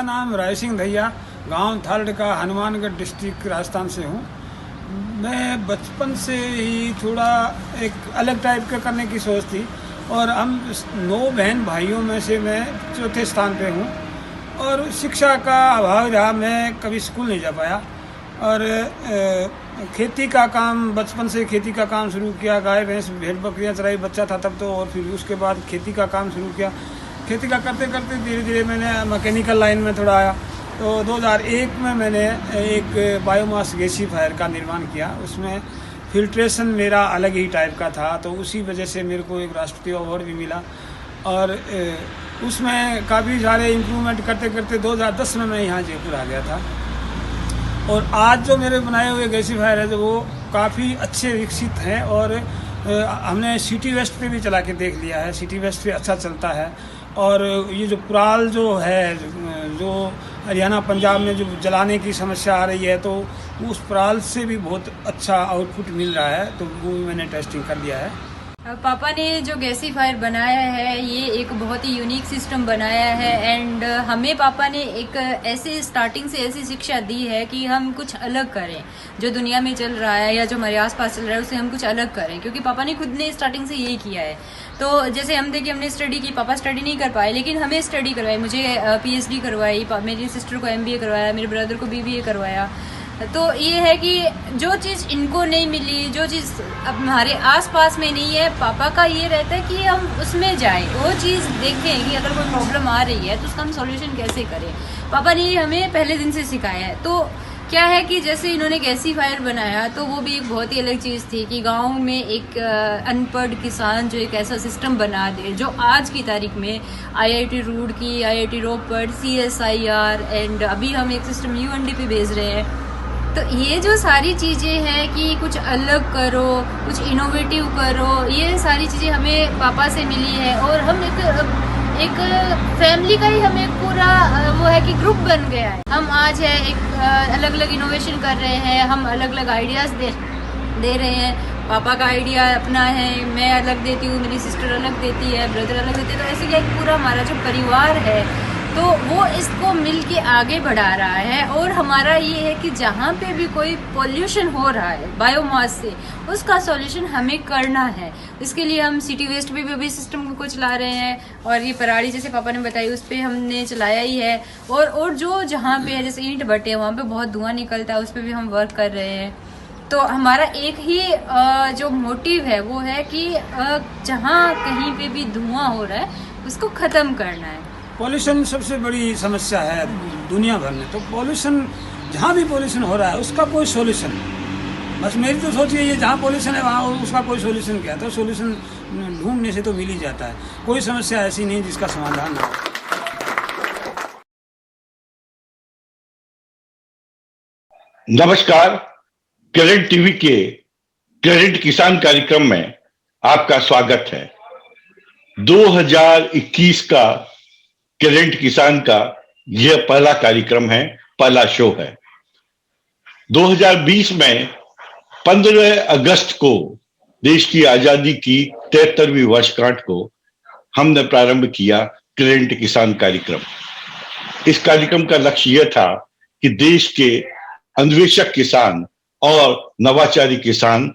नाम राय सिंह धैया, गांव थालड़ का, हनुमानगढ़ डिस्ट्रिक्ट, राजस्थान से हूँ। मैं बचपन से ही थोड़ा एक अलग टाइप का करने की सोच थी और हम 9 बहन भाइयों में से मैं चौथे स्थान पे हूँ और शिक्षा का अभाव रहा, मैं कभी स्कूल नहीं जा पाया और खेती का काम, बचपन से खेती का काम शुरू किया, गाय भैंस भेड़ बकरियाँ चराई, बच्चा था तब तो, और फिर उसके बाद खेती का काम शुरू किया। खेती का करते करते धीरे धीरे मैंने मैकेनिकल लाइन में थोड़ा आया। तो 2001 में मैंने एक बायोमास गैसीफायर का निर्माण किया, उसमें फिल्ट्रेशन मेरा अलग ही टाइप का था, तो उसी वजह से मेरे को एक राष्ट्रीय अवार्ड भी मिला और उसमें काफ़ी सारे इम्प्रूवमेंट करते करते 2010 में मैं यहाँ जयपुर आ गया था। और आज जो मेरे बनाए हुए गैसीफायर है, जो वो काफ़ी अच्छे विकसित हैं और हमने सिटी वेस्ट पे भी चला के देख लिया है, सिटी वेस्ट पे अच्छा चलता है। और ये जो पुराल जो है, जो हरियाणा पंजाब में जो जलाने की समस्या आ रही है, तो उस पुराल से भी बहुत अच्छा आउटपुट मिल रहा है, तो वो भी मैंने टेस्टिंग कर लिया है। पापा ने जो गैसीफायर बनाया है, ये एक बहुत ही यूनिक सिस्टम बनाया है एंड हमें पापा ने एक ऐसे स्टार्टिंग से ऐसी शिक्षा दी है कि हम कुछ अलग करें, जो दुनिया में चल रहा है या जो हमारे आसपास चल रहा है उससे हम कुछ अलग करें, क्योंकि पापा ने खुद ने स्टार्टिंग से यही किया है। तो जैसे हम देखिए, हमने स्टडी की, पापा स्टडी नहीं कर पाए लेकिन हमें स्टडी करवाई, मुझे PhD करवाई, मेरी सिस्टर को MBA करवाया, मेरे ब्रदर को BBA करवाया। तो ये है कि जो चीज़ इनको नहीं मिली, जो चीज़ अब हमारे आसपास में नहीं है, पापा का ये रहता है कि हम उसमें जाएं, वो चीज़ देखें कि अगर कोई प्रॉब्लम आ रही है तो उसका हम सॉल्यूशन कैसे करें। पापा ने हमें पहले दिन से सिखाया है। तो क्या है कि जैसे इन्होंने गैसीफायर बनाया, तो वो भी एक बहुत ही अलग चीज़ थी कि गांव में एक अनपढ़ किसान जो एक ऐसा सिस्टम बना दे, जो आज की तारीख में IIT Roorkee, IIT Ropar, CSIR and अभी हम एक सिस्टम UNDP भेज रहे हैं। तो ये जो सारी चीज़ें हैं कि कुछ अलग करो, कुछ इनोवेटिव करो, ये सारी चीज़ें हमें पापा से मिली है। और हम एक फैमिली का ही हमें पूरा वो है कि ग्रुप बन गया है। हम आज है एक अलग अलग इनोवेशन कर रहे हैं, हम अलग अलग आइडियाज़ दे रहे हैं। पापा का आइडिया अपना है, मैं अलग देती हूँ, मेरी सिस्टर अलग देती है, ब्रदर अलग देते हैं। तो ऐसे क्या एक पूरा हमारा जो परिवार है, तो वो इसको मिल के आगे बढ़ा रहा है। और हमारा ये है कि जहाँ पे भी कोई पोल्यूशन हो रहा है बायोमास से, उसका सॉल्यूशन हमें करना है। इसके लिए हम सिटी वेस्ट पे भी अभी सिस्टम को चला रहे हैं और ये पराली जैसे पापा ने बताई उस पर हमने चलाया ही है। और जो जहाँ पे है, जैसे ईंट भट्टे, वहाँ पे बहुत धुआं निकलता है, उस पर भी हम वर्क कर रहे हैं। तो हमारा एक ही जो मोटिव है वो है कि जहाँ कहीं पे भी धुआं हो रहा है उसको ख़त्म करना है। पॉल्यूशन सबसे बड़ी समस्या है दुनिया भर में। तो पॉल्यूशन, जहाँ भी पॉल्यूशन हो रहा है उसका कोई सॉल्यूशन, बस मेरी तो सोच ये, जहाँ पॉल्यूशन है वहाँ उसका कोई सॉल्यूशन क्या, तो सॉल्यूशन ढूंढने से तो मिल ही जाता है। कोई समस्या ऐसी नहीं जिसका समाधान ना हो। नमस्कार, करंट टीवी के करंट किसान कार्यक्रम में आपका स्वागत है। 2021 का करंट किसान का यह पहला कार्यक्रम है, पहला शो है। 2020 में 15 अगस्त को देश की आजादी की 73वीं वर्षगांठ को हमने प्रारंभ किया करंट किसान कार्यक्रम। इस कार्यक्रम का लक्ष्य यह था कि देश के अन्वेषक किसान और नवाचारी किसान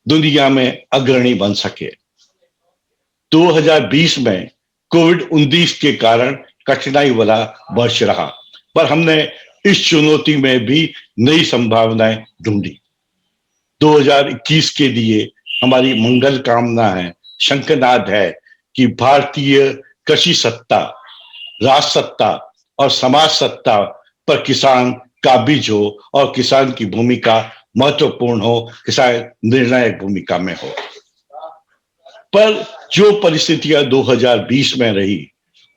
दुनिया में अग्रणी बन सके। 2020 में कोविड-19 के कारण कठिनाई वाला वर्ष रहा, पर हमने इस चुनौती में भी नई संभावनाएं ढूंढी। 2021 के लिए हमारी मंगल कामना है, शंखनाद है कि भारतीय कृषि सत्ता, राष्ट्र सत्ता और समाज सत्ता पर किसान काबिज हो और किसान की भूमिका महत्वपूर्ण हो, किसान निर्णायक भूमिका में हो। पर जो परिस्थितियां 2020 में रही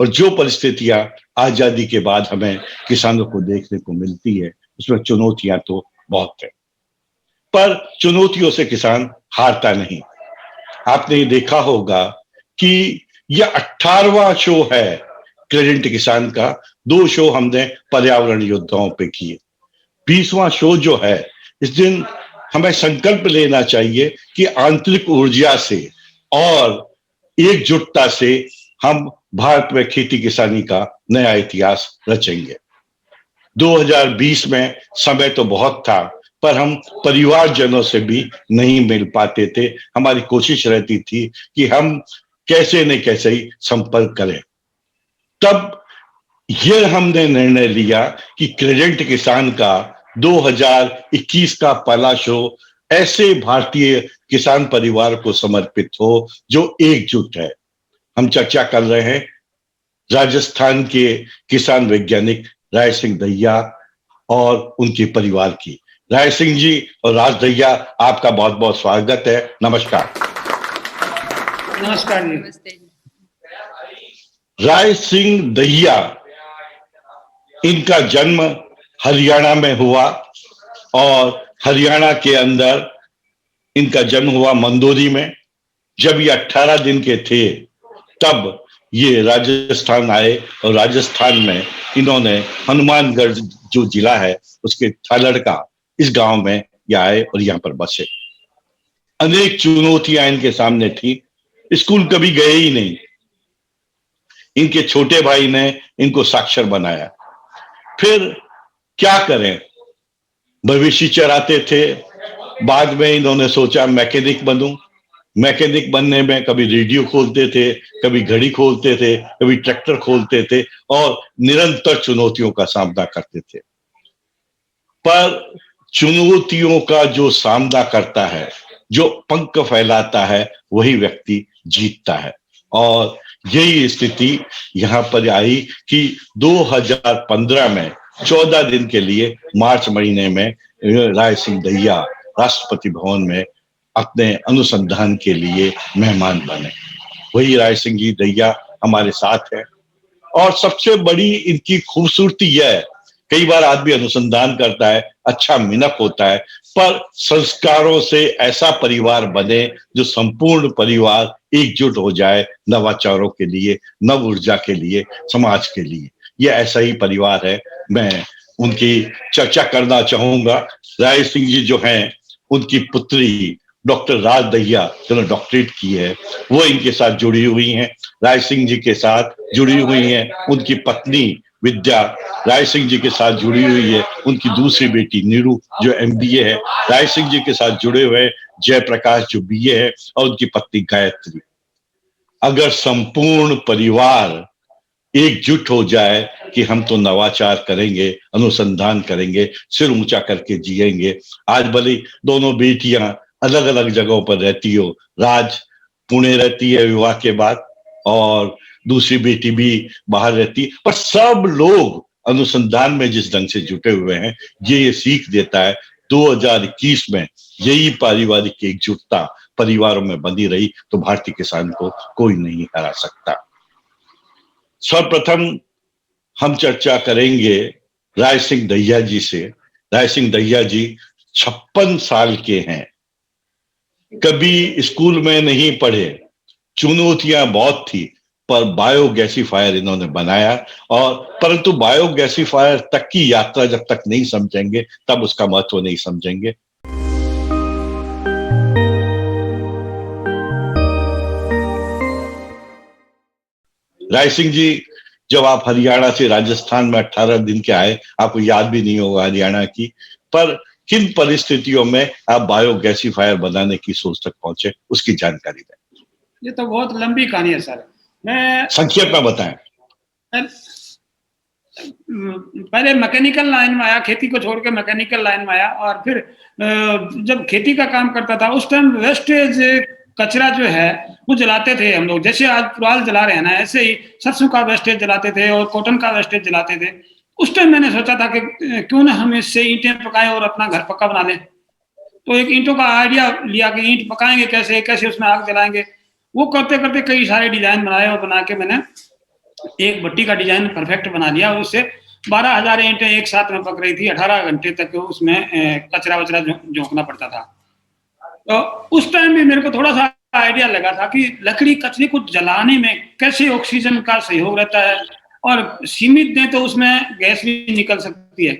और जो परिस्थितियां आजादी के बाद हमें किसानों को देखने को मिलती है, उसमें चुनौतियां तो बहुत है, पर चुनौतियों से किसान हारता नहीं। आपने ये देखा होगा कि यह 18वां शो है करंट किसान का। 2 शो हमने पर्यावरण योद्धाओं पे किए। 20वां शो जो है, इस दिन हमें संकल्प लेना चाहिए कि आंतरिक ऊर्जा से और एकजुटता से हम भारत में खेती किसानी का नया इतिहास रचेंगे। 2020 में समय तो बहुत था, पर हम परिवारजनों से भी नहीं मिल पाते थे। हमारी कोशिश रहती थी कि हम कैसे न कैसे ही संपर्क करें। तब यह हमने निर्णय लिया कि क्रेडेंट किसान का 2021 का पहला शो ऐसे भारतीय किसान परिवार को समर्पित हो जो एकजुट है। हम चर्चा कर रहे हैं राजस्थान के किसान वैज्ञानिक राय सिंह दहिया और उनके परिवार की। राय सिंह जी और राज दहिया, आपका बहुत बहुत स्वागत है। नमस्कार। नमस्कार जी। नमस्ते। राय सिंह दहिया, इनका जन्म हरियाणा में हुआ और हरियाणा के अंदर इनका जन्म हुआ मंदोरी में। जब ये 18 दिन के थे तब ये राजस्थान आए और राजस्थान में इन्होंने हनुमानगढ़ जो जिला है उसके थालड़ का इस गांव में ये आए और यहाँ पर बसे। अनेक चुनौतियां इनके सामने थी। स्कूल कभी गए ही नहीं। इनके छोटे भाई ने इनको साक्षर बनाया। फिर क्या करें, भविष्य चराते थे। बाद में इन्होंने सोचा मैकेनिक बनूं। मैकेनिक बनने में कभी रेडियो खोलते थे, कभी घड़ी खोलते थे, कभी ट्रैक्टर खोलते थे और निरंतर चुनौतियों का सामना करते थे। पर चुनौतियों का जो सामना करता है, जो पंख फैलाता है, वही व्यक्ति जीतता है। और यही स्थिति यहाँ पर आई कि 2015 में 14 दिन के लिए मार्च महीने में राय सिंह दहिया राष्ट्रपति भवन में अपने अनुसंधान के लिए मेहमान बने। वही राय सिंह जी दहिया हमारे साथ है। और सबसे बड़ी इनकी खूबसूरती यह है, कई बार आदमी अनुसंधान करता है, अच्छा मिनक होता है, पर संस्कारों से ऐसा परिवार बने जो संपूर्ण परिवार एकजुट हो जाए नवाचारों के लिए, नव ऊर्जा के लिए, समाज के लिए। ये ऐसा ही परिवार है। मैं उनकी चर्चा करना चाहूंगा। राय सिंह जी जो हैं, उनकी पुत्री डॉक्टर राज दहिया जिन्होंने डॉक्टरेट की है, वो इनके साथ जुड़ी हुई हैं। राय सिंह जी के साथ जुड़ी हुई हैं उनकी पत्नी विद्या, राय सिंह जी के साथ जुड़ी हुई है उनकी दूसरी बेटी नीरू जो MBA है। राय सिंह जी के साथ जुड़े हुए जयप्रकाश जो BA है और उनकी पत्नी गायत्री। अगर संपूर्ण परिवार एकजुट हो जाए कि हम तो नवाचार करेंगे, अनुसंधान करेंगे, सिर ऊंचा करके जिएंगे। आज भले दोनों बेटियां अलग अलग जगहों पर रहती हो, राज पुणे रहती है विवाह के बाद और दूसरी बेटी भी बाहर रहती है, पर सब लोग अनुसंधान में जिस ढंग से जुटे हुए हैं, ये सीख देता है 2021 में यही पारिवारिक एकजुटता परिवारों में बनी रही तो भारतीय किसान को कोई नहीं हरा सकता। सर्वप्रथम हम चर्चा करेंगे राय सिंह दहिया जी से। राय सिंह दहिया जी 56 साल के हैं, कभी स्कूल में नहीं पढ़े, चुनौतियां बहुत थी, पर बायोगैसिफायर इन्होंने बनाया। और परंतु बायोगैसिफायर तक की यात्रा जब तक नहीं समझेंगे तब उसका महत्व नहीं समझेंगे। राय सिंह जी, जब आप हरियाणा से राजस्थान में 18 दिन के आए, आपको याद भी नहीं होगा हरियाणा की, पर किन परिस्थितियों में आप बायोगैसिफायर बनाने की सोच तक पहुंचे, उसकी जानकारी दें। ये तो बहुत लंबी कहानी है सर। मैं संक्षेप में बताएं। पहले मैकेनिकल लाइन में आया, खेती को छोड़ के मैकेनिकल लाइन में आया। और फिर जब खेती का काम करता था उस टाइम वेस्टेज कचरा जो है वो जलाते थे हम लोग। जैसे आज पुराल जला रहे हैं ना, ऐसे ही सरसों का वेस्टेज जलाते थे और कॉटन का वेस्टेज जलाते थे। उस टाइम मैंने सोचा था कि क्यों ना हम इससे ईंटें पकाएं और अपना घर पक्का बना लें। तो एक ईंटों का आइडिया लिया कि ईंट पकाएंगे कैसे, कैसे उसमें आग जलाएंगे। वो करते करते कई सारे डिजाइन बनाए और बना के मैंने एक भट्टी का डिजाइन परफेक्ट बना लिया। उससे 12,000 ईंटें एक साथ में पक रही थी। 18 घंटे तक उसमें कचरा वचरा झोंकना पड़ता था। तो उस टाइम भी मेरे को थोड़ा सा आइडिया लगा था कि लकड़ी कचरे को जलाने में कैसे ऑक्सीजन का सहयोग रहता है और सीमित दें तो उसमें गैस भी निकल सकती है।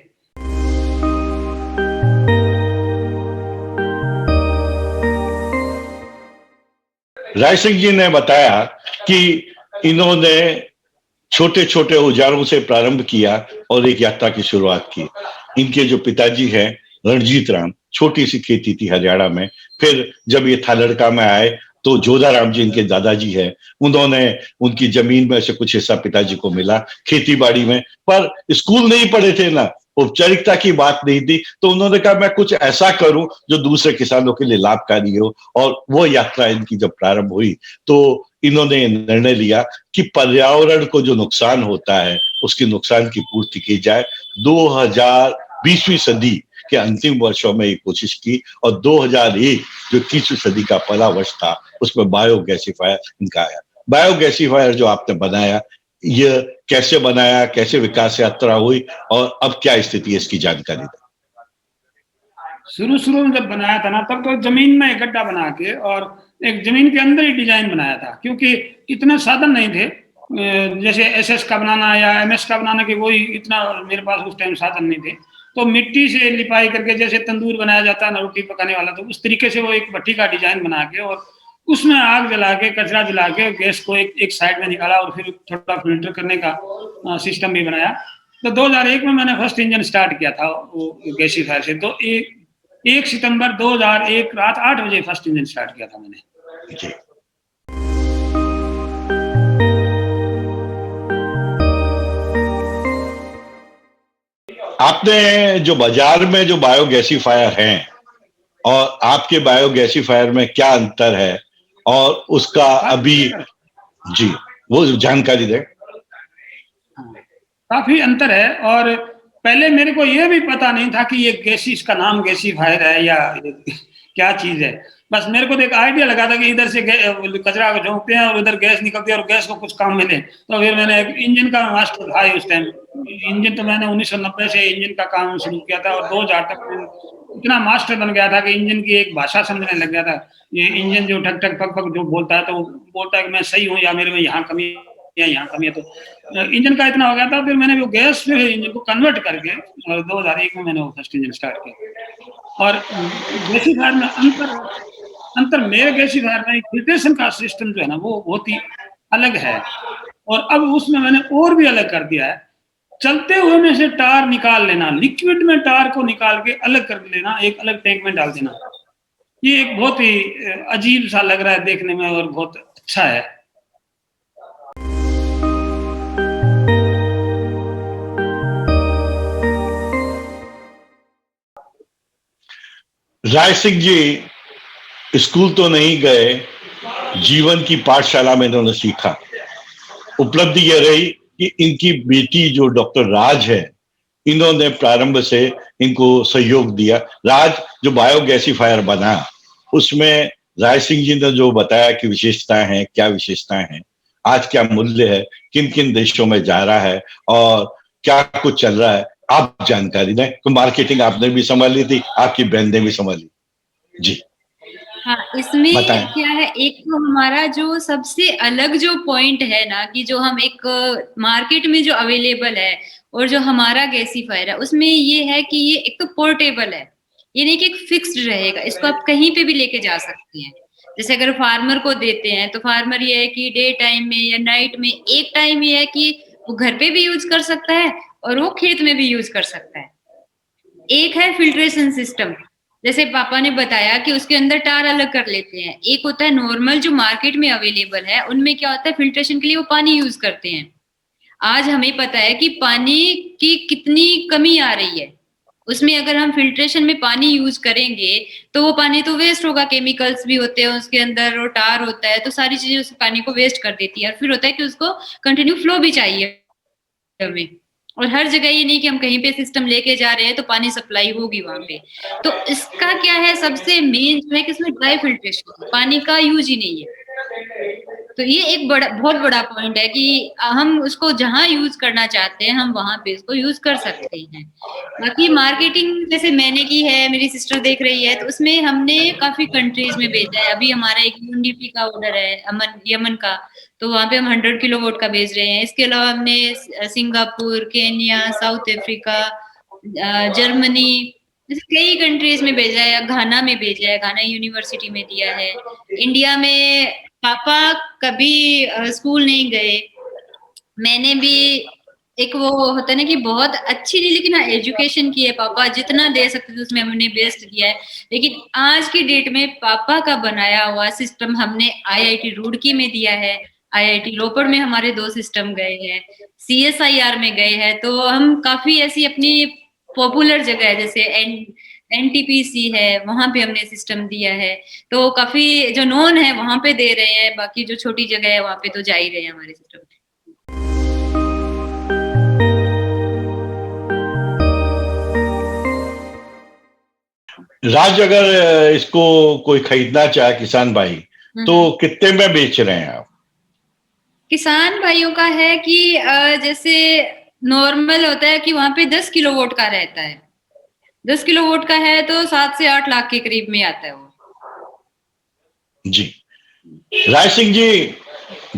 राय सिंह जी ने बताया कि इन्होंने छोटे छोटे औजारों से प्रारंभ किया और एक यात्रा की शुरुआत की। इनके जो पिताजी हैं रणजीत राम, छोटी सी खेती थी हरियाणा में। फिर जब ये थालड़का में आए तो जोधाराम जी इनके दादाजी हैं, उन्होंने उनकी जमीन में से कुछ हिस्सा पिताजी को मिला खेती बाड़ी में, पर स्कूल नहीं पढ़े थे ना, औपचारिकता की बात नहीं थी, तो उन्होंने कहा मैं कुछ ऐसा करूं जो दूसरे किसानों के लिए लाभकारी हो। और वो यात्रा इनकी जब प्रारंभ हुई तो इन्होंने निर्णय लिया कि पर्यावरण को जो नुकसान होता है उसके नुकसान की पूर्ति की जाए। 2020वीं सदी के अंतिम वर्षों में ये कोशिश की और 2001 जो 21वीं सदी का पहला वर्ष था उसमें बायोगैसिफायर इनका आया। बायोगैसिफायर जो आपने बनाया, ये कैसे बनाया, कैसे विकास यात्रा हुई और अब क्या स्थिति है, इसकी जानकारी दें। शुरू में जब बनाया था ना, तब तो जमीन में एक गड्ढा बना के और एक जमीन के अंदर ही डिजाइन बनाया था, क्योंकि इतने साधन नहीं थे जैसे एसएस का बनाना या एमएस का बनाना, कि वही इतना मेरे पास उस टाइम साधन नहीं थे। तो मिट्टी से लिपाई करके जैसे तंदूर बनाया जाता है ना रोटी पकाने वाला, तो उस तरीके से वो एक भट्टी का डिजाइन बना के और उसमें आग जला के कचरा जला के गैस को एक साइड में निकाला और फिर थोड़ा फिल्टर करने का सिस्टम भी बनाया। तो 2001 में मैंने फर्स्ट इंजन स्टार्ट किया था वो गैसीफायर से। तो 1 सितंबर 2001 रात 8 बजे फर्स्ट इंजन स्टार्ट किया था मैंने जी। आपने जो बाजार में जो बायोगैसिफायर हैं और आपके बायोगैसिफायर में क्या अंतर है और उसका अभी जी वो जानकारी दें। काफी अंतर है, और पहले मेरे को ये भी पता नहीं था कि ये गैसीस का नाम गैसीफायर है या क्या चीज है। बस मेरे को तो एक आइडिया लगा था कि इधर से कचरा को झोंकते हैं और उधर गैस निकलती है और गैस को कुछ काम मिले। तो फिर मैंने एक इंजन का मास्टर था उस टाइम, इंजन तो मैंने 1990 से इंजन का काम शुरू किया था और 2000 तक इतना मास्टर बन गया था कि इंजन की एक भाषा समझने लग गया था। ये इंजन जो ठक ठक पक पक जो बोलता है तो वो बोलता है कि मैं सही हूँ या मेरे में यहाँ कमी या यहाँ कमी है। तो इंजन का इतना हो गया था, फिर मैंने वो गैस फिर इंजन को कन्वर्ट करके 2001 में मैंने वो फर्स्ट इंजन स्टार्ट किया। और गैसीफायर में अंतर मेरे गैसीफायर में फिल्ट्रेशन का सिस्टम जो है ना वो बहुत ही अलग है, और अब उसमें मैंने और भी अलग कर दिया है। चलते हुए में से टार निकाल लेना, लिक्विड में टार को निकाल के अलग कर लेना, एक अलग टैंक में डाल देना, ये एक बहुत ही अजीब सा लग रहा है देखने में और बहुत अच्छा है। राय सिंह जी स्कूल तो नहीं गए, जीवन की पाठशाला में इन्होंने सीखा। उपलब्धि यह रही कि इनकी बेटी जो डॉक्टर राज है, इन्होंने प्रारंभ से इनको सहयोग दिया। राज जो बायोगैसिफायर बना उसमें राय सिंह जी ने जो बताया कि विशेषताएं हैं, क्या विशेषताएं हैं, आज क्या मूल्य है, किन किन देशों में जा रहा है और क्या कुछ चल रहा है, आप जानकारी दें। तो मार्केटिंग आपने भी संभाली थी, आपकी बहन ने भी संभाली जी। हाँ, इसमें बताएं। क्या है, एक तो हमारा जो सबसे अलग जो पॉइंट है ना कि जो हम एक मार्केट में जो अवेलेबल है और जो हमारा गैसीफायर है उसमें ये है कि ये एक तो पोर्टेबल है, ये नहीं कि एक फिक्स्ड रहेगा, इसको आप कहीं पे भी लेके जा सकते हैं। जैसे अगर फार्मर को देते हैं तो फार्मर ये है कि डे टाइम में या नाइट में, एक टाइम ये है कि वो घर पे भी यूज कर सकता है और वो खेत में भी यूज कर सकता है। एक है फिल्ट्रेशन सिस्टम, जैसे पापा ने बताया कि उसके अंदर टार अलग कर लेते हैं। एक होता है नॉर्मल जो मार्केट में अवेलेबल है, उनमें क्या होता है फिल्ट्रेशन के लिए वो पानी यूज करते हैं। आज हमें पता है कि पानी की कितनी कमी आ रही है, उसमें अगर हम फिल्ट्रेशन में पानी यूज करेंगे तो वो पानी तो वेस्ट होगा, केमिकल्स भी होते हैं उसके अंदर और टार होता है, तो सारी चीजें उस पानी को वेस्ट कर देती है। और फिर होता है कि उसको कंटिन्यू फ्लो भी चाहिए हमें, और हर जगह ये नहीं कि हम कहीं पे सिस्टम लेके जा रहे हैं तो पानी सप्लाई होगी वहां पे। तो इसका क्या है, सबसे मेन जो है कि इसमें ड्राई फिल्ट्रेशन, पानी का यूज ही नहीं है। तो ये एक बहुत बड़ा पॉइंट है कि हम उसको जहां यूज करना चाहते हैं हम वहां पे इसको यूज कर सकते हैं। बाकी मार्केटिंग जैसे मैंने की है, मेरी सिस्टर देख रही है, तो उसमें हमने काफी कंट्रीज में भेजा है। अभी हमारा एक यूएनडीपी का ऑर्डर है यमन का, तो वहां पे हम 100 किलोवाट का भेज रहे हैं। इसके अलावा हमने Singapore, Kenya, south Africa, Germany, जैसे कई कंट्रीज में भेजा है। घाना में भेजा है, घाना यूनिवर्सिटी में दिया है। इंडिया में पापा कभी स्कूल नहीं गए। मैंने भी एक वो होता है ना कि बहुत अच्छी नहीं, लेकिन हाँ एजुकेशन की है, पापा जितना दे सकते थे उसमें हमने बेस्ट दिया है। लेकिन आज की डेट में पापा का बनाया हुआ सिस्टम हमने आईआईटी रुड़की में दिया है, आईआईटी रोपड़ में हमारे 2 सिस्टम गए हैं, सीएसआईआर में गए हैं। तो हम काफी ऐसी अपनी पॉपुलर जगह है जैसे एनटीपीसी है, वहां पे हमने सिस्टम दिया है। तो काफी जो नोन है वहां पे दे रहे हैं, बाकी जो छोटी जगह है वहां पे तो जा ही रहे हैं हमारे सिस्टम। राज, अगर इसको कोई खरीदना चाहे किसान भाई, तो कितने में बेच रहे हैं आप? किसान भाइयों का है कि जैसे नॉर्मल होता है कि वहां पे 10 किलोवाट का रहता है, 10 किलोवाट का है तो 7 से 8 लाख के करीब में आता है वो। जी। राय सिंह जी,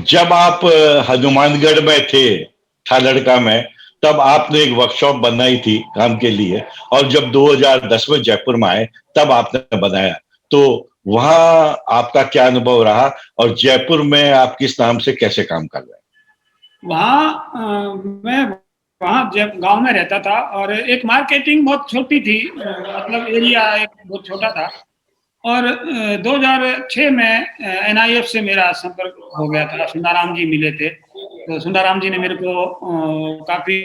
जब आप हनुमानगढ़ में थे, ठालड़का में, तब आपने एक वर्कशॉप बनाई थी काम के लिए, और जब 2010 में जयपुर में आए तब आपने बनाया, तो वहां आपका क्या अनुभव रहा और जयपुर में आप किस नाम से कैसे काम कर रहे हैं? मैं वहाँ गांव में रहता था और एक मार्केटिंग बहुत छोटी थी, मतलब एरिया एक बहुत छोटा था। और 2006 में एनआईएफ से मेरा संपर्क हो गया था, सुंदराम जी मिले थे, तो सुंदराम जी ने मेरे को काफी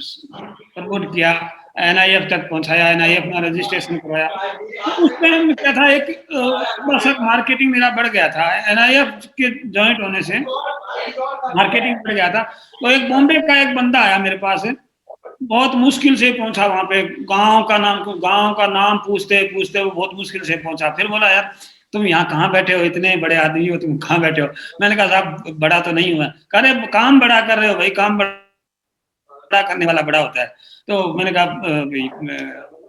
सपोर्ट किया, एनआईएफ तक पहुंचाया, एनआईएफ में रजिस्ट्रेशन करवाया। तो उस टाइम क्या था, एक थोड़ा सा मार्केटिंग मेरा बढ़ गया था, एनआईएफ के ज्वाइंट होने से मार्केटिंग बढ़ गया था। तो एक बॉम्बे का एक बंदा आया मेरे पास, बहुत मुश्किल से पहुंचा वहां पे, गांव का नाम पूछते पूछते वो बहुत मुश्किल से पहुंचा। फिर बोला, यार तुम यहाँ कहाँ बैठे हो, इतने बड़े आदमी हो, तुम कहाँ बैठे हो? मैंने कहा साहब बड़ा तो नहीं हुआ। कह रहे काम बड़ा कर रहे हो भाई, काम बड़ा करने वाला बड़ा होता है। तो मैंने कहा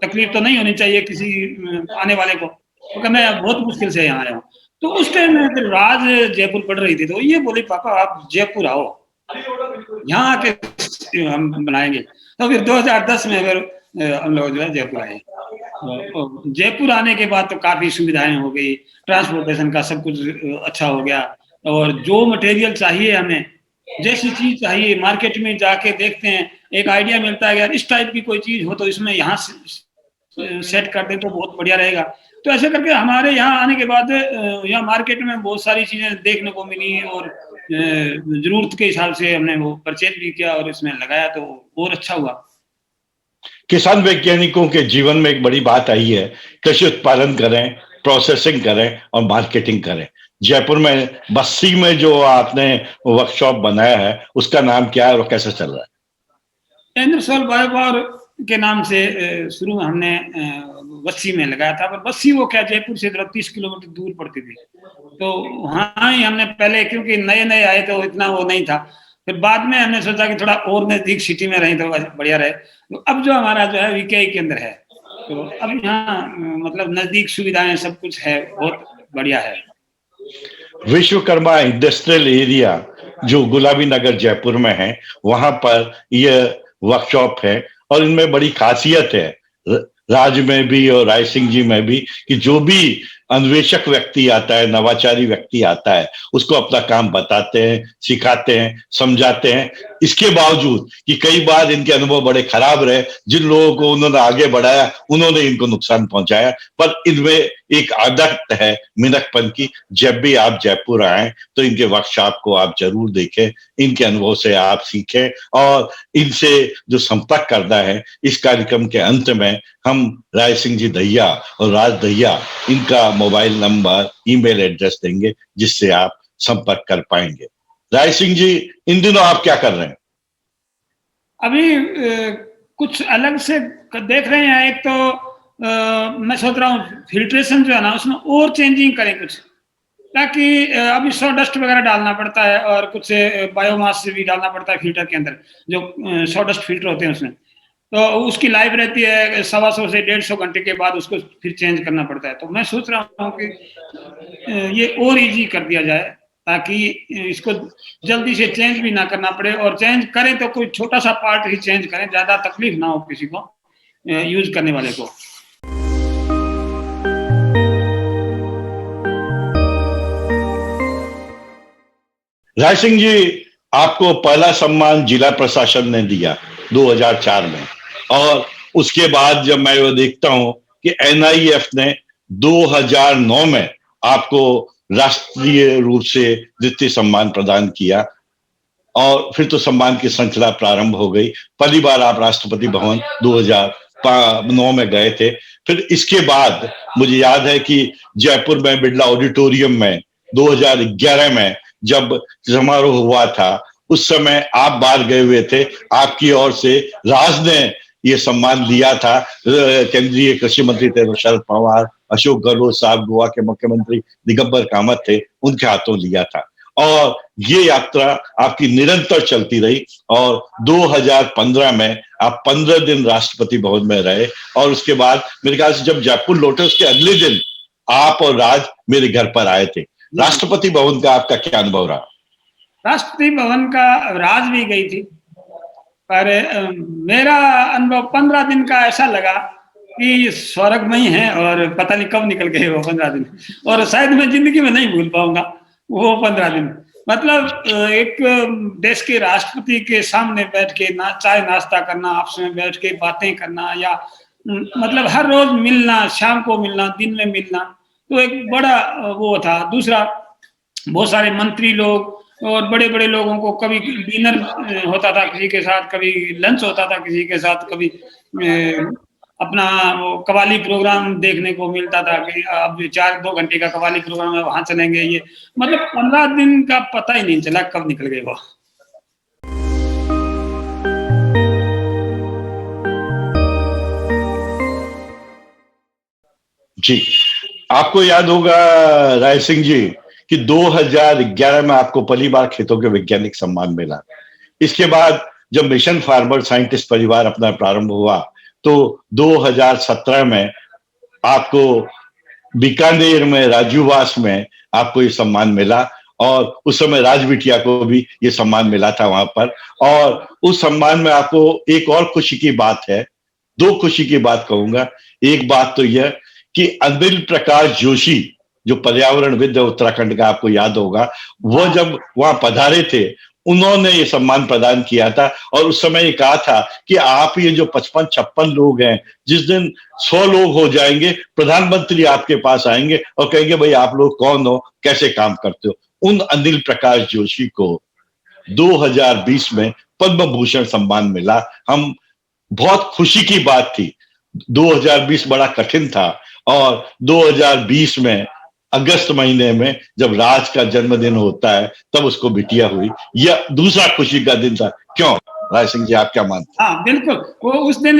तकलीफ तो नहीं होनी चाहिए किसी आने वाले को, तो मैं बहुत मुश्किल से यहाँ आया हूँ। तो उस टाइम में फिर राज जयपुर पढ़ रही थी, तो ये बोली पापा आप जयपुर आओ, यहाँ आके हम बनाएंगे। तो फिर 2010 में फिर हम लोग जो है जयपुर आए। जयपुर आने के बाद तो काफी सुविधाएं हो गई, ट्रांसपोर्टेशन का सब कुछ अच्छा हो गया, और जो मटेरियल चाहिए हमें, जैसी चीज चाहिए मार्केट में जाके देखते हैं, एक आइडिया मिलता है यार इस टाइप की कोई चीज हो तो इसमें यहाँ सेट कर दे तो बहुत बढ़िया रहेगा। तो ऐसे करके हमारे यहाँ आने के बाद यहाँ मार्केट में बहुत सारी चीजें देखने को मिली, और जरूरत के हिसाब से हमने वो परचेज भी किया और इसमें लगाया, तो और अच्छा हुआ। किसान वैज्ञानिकों के जीवन में एक बड़ी बात आई है, कृषि उत्पादन करें, प्रोसेसिंग करें और मार्केटिंग करें। जयपुर में बस्सी में जो आपने वर्कशॉप बनाया है उसका नाम क्या है और कैसे चल रहा है? इंद्रसल बायोपावर के नाम से शुरू में हमने बस्सी में लगाया था, पर बस्सी वो क्या जयपुर से 30 किलोमीटर दूर पड़ती थी, तो वहाँ ही हमने पहले, क्योंकि नए नए आए तो इतना वो नहीं था, फिर बाद में हमने सोचा कि थोड़ा और नजदीक सिटी में रहे तो बढ़िया रहे। तो अब जो हमारा जो है वीकेआई के अंदर है, तो अब यहाँ मतलब नजदीक सुविधाएं सब कुछ है, बहुत बढ़िया है। विश्वकर्मा इंडस्ट्रियल एरिया जो गुलाबी नगर जयपुर में है, वहां पर यह वर्कशॉप है, और इनमें बड़ी खासियत है, राज में भी और राय सिंह जी में भी, कि जो भी अन्वेषक व्यक्ति आता है, नवाचारी व्यक्ति आता है, उसको अपना काम बताते हैं, सिखाते हैं, समझाते हैं। इसके बावजूद कि कई बार इनके अनुभव बड़े खराब रहे, जिन लोगों को उन्होंने आगे बढ़ाया उन्होंने इनको नुकसान पहुंचाया, पर इनमें एक आदत है मिनकपन की। जब भी आप जयपुर आए तो इनके वर्कशॉप को आप जरूर देखें, इनके अनुभव से आप सीखें, और इनसे जो संपर्क करना है। इस कार्यक्रम के अंत में हम राय सिंह जी दहिया और राज दहिया इनका मोबाइल नंबर, ईमेल एड्रेस देंगे, जिससे आप संपर्क कर पाएंगे। राय सिंह जी, इन दिनों आप क्या कर रहे हैं? अभी कुछ अलग से देख रहे हैं। एक तो मैं सोच रहा हूँ फिल्ट्रेशन जो है ना उसमें और चेंजिंग करें कुछ, ताकि अभी सॉडस्ट वगैरह डालना पड़ता है और कुछ बायोमास भी डालना पड़ता है फिल्टर के अंदर, जो सॉडस्ट फिल्टर होते हैं उसमें, तो उसकी लाइफ रहती है 125 से 150 घंटे के बाद उसको फिर चेंज करना पड़ता है। तो मैं सोच रहा हूँ कि ये और इजी कर दिया जाए, ताकि इसको जल्दी से चेंज भी ना करना पड़े, और चेंज करें तो कोई छोटा सा पार्ट ही चेंज करें, ज्यादा तकलीफ ना हो किसी को, यूज करने वाले को। राय सिंह जी, आपको पहला सम्मान जिला प्रशासन ने दिया 2004 में, और उसके बाद जब मैं वो देखता हूं कि एनआईएफ ने 2009 में आपको राष्ट्रीय रूप से द्वितीय सम्मान प्रदान किया, और फिर तो सम्मान की श्रृंखला प्रारंभ हो गई। पहली बार आप राष्ट्रपति भवन 2009 में गए थे। फिर इसके बाद मुझे याद है कि जयपुर में बिरला ऑडिटोरियम में 2011 में जब समारोह हुआ था, उस समय आप बाहर गए हुए थे। आपकी ओर से राज ने ये सम्मान लिया था। केंद्रीय कृषि मंत्री थे शरद पवार, अशोक गहलोत साहब गोवा के मुख्यमंत्री दिगंबर कामत थे, उनके हाथों लिया था। और ये यात्रा आपकी निरंतर चलती रही, और 2015 में आप 15 दिन राष्ट्रपति भवन में रहे, और उसके बाद मेरे ख्याल से जब जयपुर लौटे उसके अगले दिन आप और राज मेरे घर पर आए थे। राष्ट्रपति भवन का आपका क्या अनुभव रहा? राष्ट्रपति भवन का राज भी गई थी, पर मेरा अनुभव 15 दिन का ऐसा लगा कि स्वर्ग में ही है, और पता नहीं कब निकल गए वो 15 दिन, और शायद मैं जिंदगी में नहीं भूल पाऊंगा वो 15 दिन। मतलब एक देश के राष्ट्रपति के सामने बैठ के चाय नाश्ता करना, आपस में बैठ के बातें करना, या मतलब हर रोज मिलना, शाम को मिलना, दिन में मिलना, तो एक बड़ा वो था। दूसरा, बहुत सारे मंत्री लोग और बड़े बड़े लोगों को कभी डिनर होता था किसी के साथ, कभी लंच होता था किसी के साथ, कभी अपना वो कवाली प्रोग्राम देखने को मिलता था कि अब 2 घंटे का कवाली प्रोग्राम है, वहां चलेंगे। ये मतलब 15 दिन का पता ही नहीं चला कब निकल गए वो। जी, आपको याद होगा राय सिंह जी कि 2011 में आपको पहली बार खेतों के वैज्ञानिक सम्मान मिला। इसके बाद जब मिशन फार्मर साइंटिस्ट परिवार अपना प्रारंभ हुआ, तो 2017 में आपको बीकानेर में राजूवास में आपको ये सम्मान मिला, और उस समय राज बिटिया को भी ये सम्मान मिला था वहां पर। और उस सम्मान में आपको एक और खुशी की बात है, 2 खुशी की बात कहूंगा। एक बात तो यह कि अनिल प्रकाश जोशी जो पर्यावरणविद है उत्तराखंड का, आपको याद होगा, वो जब वहां पधारे थे, उन्होंने ये सम्मान प्रदान किया था, और उस समय ये कहा था कि आप ये जो 55-56 लोग हैं, जिस दिन 100 लोग हो जाएंगे, प्रधानमंत्री आपके पास आएंगे और कहेंगे भाई आप लोग कौन हो, कैसे काम करते हो। उन अनिल प्रकाश जोशी को 2020 में पद्म भूषण सम्मान मिला। हम बहुत खुशी की बात थी। 2020 बड़ा कठिन था, और 2020 में अगस्त महीने में जब राज का जन्मदिन होता है, तब उसको बिटिया हुई। यह दूसरा खुशी का दिन था। क्यों राय सिंह जी, आप क्या मानते हैं? हाँ बिल्कुल, वो उस दिन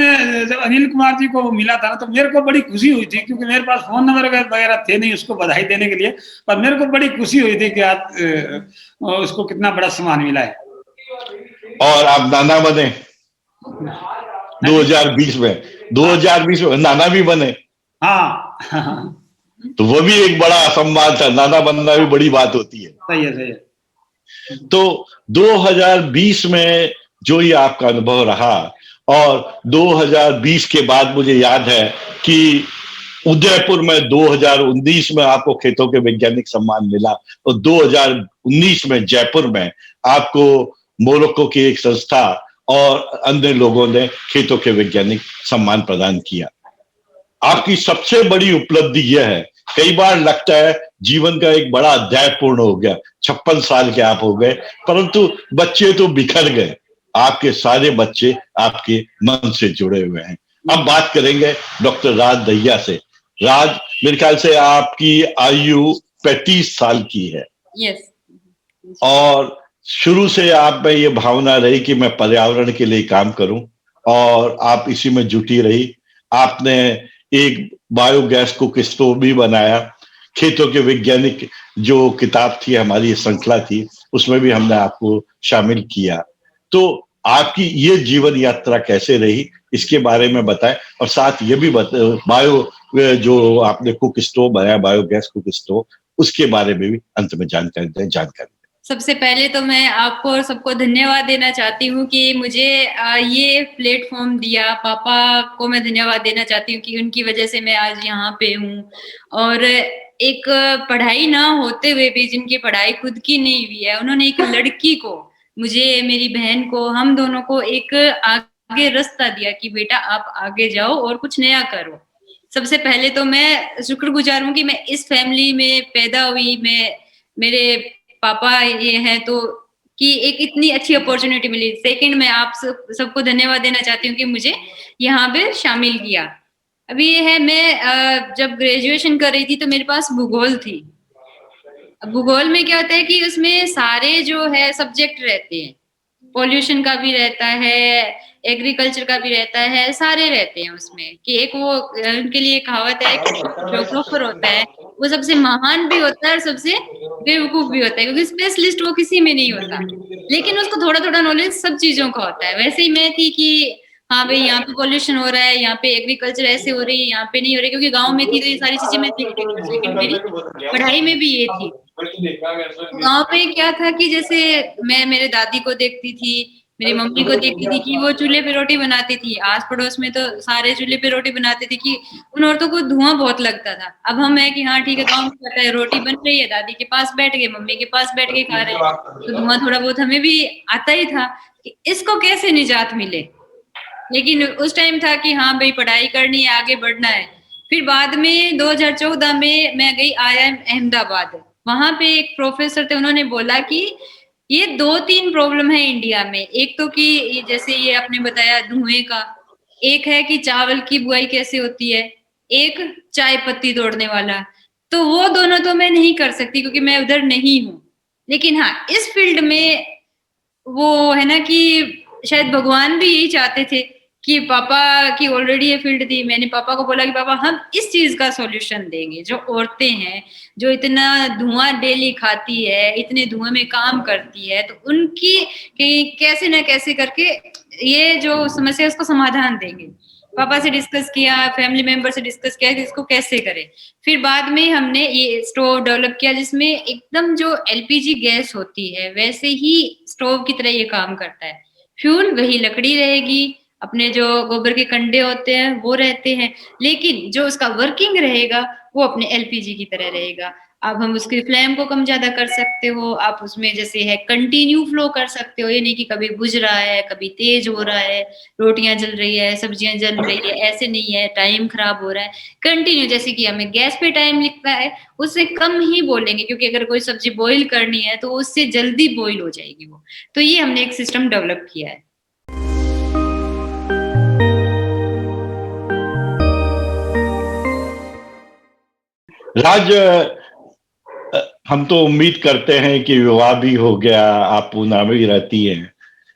जब अनिल कुमार जी को मिला था ना, तो मेरे को बड़ी खुशी हुई थी, क्योंकि मेरे पास फोन नंबर वगैरह थे नहीं उसको बधाई देने के लिए, पर मेरे को बड़ी खुशी हुई थी कि आज उसको कितना बड़ा सम्मान मिला है। और आप नाना बने 2020 में, 2020 में नाना भी बने। हाँ तो वो भी एक बड़ा सम्मान था, नाना बनना भी बड़ी बात होती है। सही है, सही है। तो 2020 में जो ये आपका अनुभव रहा, और 2020 के बाद मुझे याद है कि उदयपुर में 2019 में आपको खेतों के वैज्ञानिक सम्मान मिला, और 2019 में जयपुर में आपको मोरक्को की एक संस्था और अन्य लोगों ने खेतों के वैज्ञानिक सम्मान प्रदान किया। आपकी सबसे बड़ी उपलब्धि यह है, कई बार लगता है जीवन का एक बड़ा अध्याय पूर्ण हो गया, 56 साल के आप हो गए, परंतु बच्चे तो बिखर गए। आपके सारे बच्चे आपके मन से जुड़े हुए हैं। अब बात करेंगे डॉक्टर राज दहिया से। राज, मेरे ख्याल से आपकी आयु 35 साल की है। यस। और शुरू से आप में ये भावना रही कि मैं पर्यावरण के लिए काम करूं, और आप इसी में जुटी रही। आपने एक बायोगैस कुक स्टोव भी बनाया। खेतों के वैज्ञानिक जो किताब थी, हमारी श्रृंखला थी, उसमें भी हमने आपको शामिल किया। तो आपकी ये जीवन यात्रा कैसे रही, इसके बारे में बताएं, और साथ ये भी बायो जो आपने कुक स्टोव बनाया, बायोगैस कुक स्टोव, उसके बारे में भी अंत में जानकारी दें। सबसे पहले तो मैं आपको और सबको धन्यवाद देना चाहती हूँ कि मुझे ये प्लेटफॉर्म दिया। पापा को मैं धन्यवाद देना चाहती हूँ कि उनकी वजह से मैं आज यहाँ पे हूँ। और एक पढ़ाई ना होते हुए भी, जिनकी पढ़ाई खुद की नहीं हुई है, उन्होंने एक लड़की को, मुझे, मेरी बहन को, हम दोनों को एक आगे रास्ता दिया कि बेटा आप आगे जाओ और कुछ नया करो। सबसे पहले तो मैं शुक्रगुजार हूँ कि मैं इस फैमिली में पैदा हुई, मैं, मेरे पापा ये हैं तो, कि एक इतनी अच्छी अपॉर्चुनिटी मिली। सेकंड, मैं आप सबको धन्यवाद देना चाहती हूँ कि मुझे यहाँ पे शामिल किया। अभी ये है, मैं जब ग्रेजुएशन कर रही थी तो मेरे पास भूगोल थी। अब भूगोल में क्या होता है कि उसमें सारे जो है सब्जेक्ट रहते हैं, पॉल्यूशन का भी रहता है, एग्रीकल्चर का भी रहता है, सारे रहते हैं उसमें। कि एक वो उनके लिए कहावत है कि ज्योग्राफर होता है वो सबसे महान भी होता है और सबसे बेवकूफ भी होता है, क्योंकि स्पेशलिस्ट वो किसी में नहीं होता, लेकिन उसको थोड़ा थोड़ा नॉलेज सब चीजों का होता है। वैसे ही मैं थी कि हाँ भाई यहाँ पे पॉल्यूशन हो रहा है, यहाँ पे एग्रीकल्चर ऐसे हो रही है, यहाँ पे नहीं हो रही, क्योंकि गाँव में थी तो ये सारी चीजें मैं देखती थी। सेकंड, मेरी पढ़ाई में भी ये थी। गाँव पे क्या था कि जैसे मैं मेरे दादी को देखती थी, मेरी मम्मी को देखती थी कि वो चूल्हे पे रोटी बनाती थी, आस पड़ोस में तो सारे चूल्हे पे रोटी बनाते थे, कि उन औरतों को धुआं बहुत लगता था। अब हम है कि हाँ ठीक है, गाँव में क्या है, रोटी बन रही है, दादी के पास बैठ गए, मम्मी के पास बैठ के खा रहे हैं, तो धुआं थोड़ा बहुत हमें भी आता ही था कि इसको कैसे निजात मिले। लेकिन उस टाइम था कि हाँ भाई पढ़ाई करनी है, आगे बढ़ना है। फिर बाद में 2014 में मैं गई IIM अहमदाबाद। वहां पे एक प्रोफेसर थे, उन्होंने बोला कि ये 2-3 प्रॉब्लम है इंडिया में। एक तो कि जैसे ये आपने बताया धुएं का, एक है कि चावल की बुआई कैसे होती है, एक चाय पत्ती तोड़ने वाला। तो वो दोनों तो मैं नहीं कर सकती क्योंकि मैं उधर नहीं हूँ। लेकिन हाँ, इस फील्ड में वो है ना कि शायद भगवान भी यही चाहते थे कि पापा की ऑलरेडी ये फील्ड थी। मैंने पापा को बोला कि पापा हम इस चीज का सॉल्यूशन देंगे। जो औरतें हैं जो इतना धुआं डेली खाती है, इतने धुएं में काम करती है, तो उनकी कैसे ना कैसे करके ये जो समस्या है उसको समाधान देंगे। पापा से डिस्कस किया, फैमिली मेंबर से डिस्कस किया कि इसको कैसे करें। फिर बाद में हमने ये स्टोव डेवलप किया जिसमें एकदम जो LPG गैस होती है वैसे ही स्टोव की तरह ये काम करता है। फ्यूल वही लकड़ी रहेगी, अपने जो गोबर के कंडे होते हैं वो रहते हैं, लेकिन जो उसका वर्किंग रहेगा वो अपने LPG की तरह रहेगा। अब हम उसकी फ्लेम को कम ज्यादा कर सकते हो, आप उसमें जैसे है कंटिन्यू फ्लो कर सकते हो, ये नहीं कि कभी बुझ रहा है, कभी तेज हो रहा है, रोटियां जल रही है, सब्जियां जल रही है, ऐसे नहीं है टाइम खराब हो रहा है। कंटिन्यू, जैसे कि हमें गैस पे टाइम लिखता है उससे कम ही बोलेंगे, क्योंकि अगर कोई सब्जी बॉईल करनी है तो उससे जल्दी बॉईल हो जाएगी वो। तो ये हमने एक सिस्टम डेवलप किया है। राज, हम तो उम्मीद करते हैं कि विवाह भी हो गया, आप पूना में ही रहती हैं।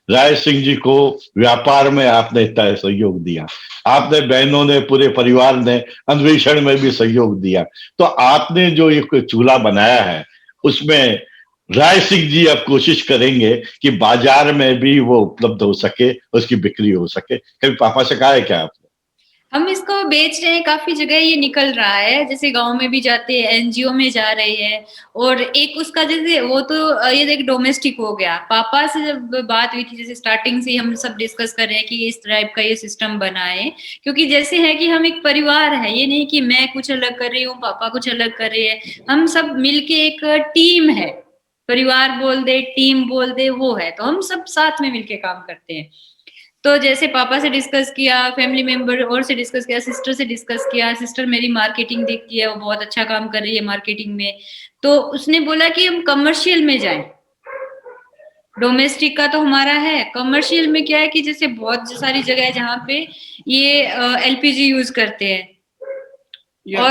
राय सिंह जी को व्यापार में आपने इतना सहयोग दिया, आपने बहनों ने, पूरे परिवार ने अन्वेषण में भी सहयोग दिया। तो आपने जो एक चूल्हा बनाया है उसमें राय सिंह जी अब कोशिश करेंगे कि बाजार में भी वो उपलब्ध हो सके, उसकी बिक्री हो सके। कभी पापा से कहा है क्या आपने? हम इसको बेच रहे हैं, काफी जगह ये निकल रहा है, जैसे गांव में भी जाते हैं, NGO में जा रहे हैं। और एक उसका जैसे वो तो ये एक डोमेस्टिक हो गया। पापा से जब बात हुई थी, जैसे स्टार्टिंग से हम सब डिस्कस कर रहे हैं कि इस टाइप का ये सिस्टम बनाए, क्योंकि जैसे है कि हम एक परिवार है, ये नहीं कि मैं कुछ अलग कर रही हूँ पापा कुछ अलग कर रहे हैं, हम सब मिलके एक टीम है। परिवार बोल दे, टीम बोल दे, वो है, तो हम सब साथ में मिलके काम करते हैं। तो जैसे पापा से डिस्कस किया, फैमिली मेंबर और से डिस्कस किया, सिस्टर से डिस्कस किया। सिस्टर मेरी मार्केटिंग देखती है, वो बहुत अच्छा काम कर रही है मार्केटिंग में। तो उसने बोला कि हम कमर्शियल में जाएं। डोमेस्टिक का तो हमारा है, कमर्शियल में क्या है कि जैसे बहुत सारी जगह है जहाँ पे ये LPG यूज करते हैं या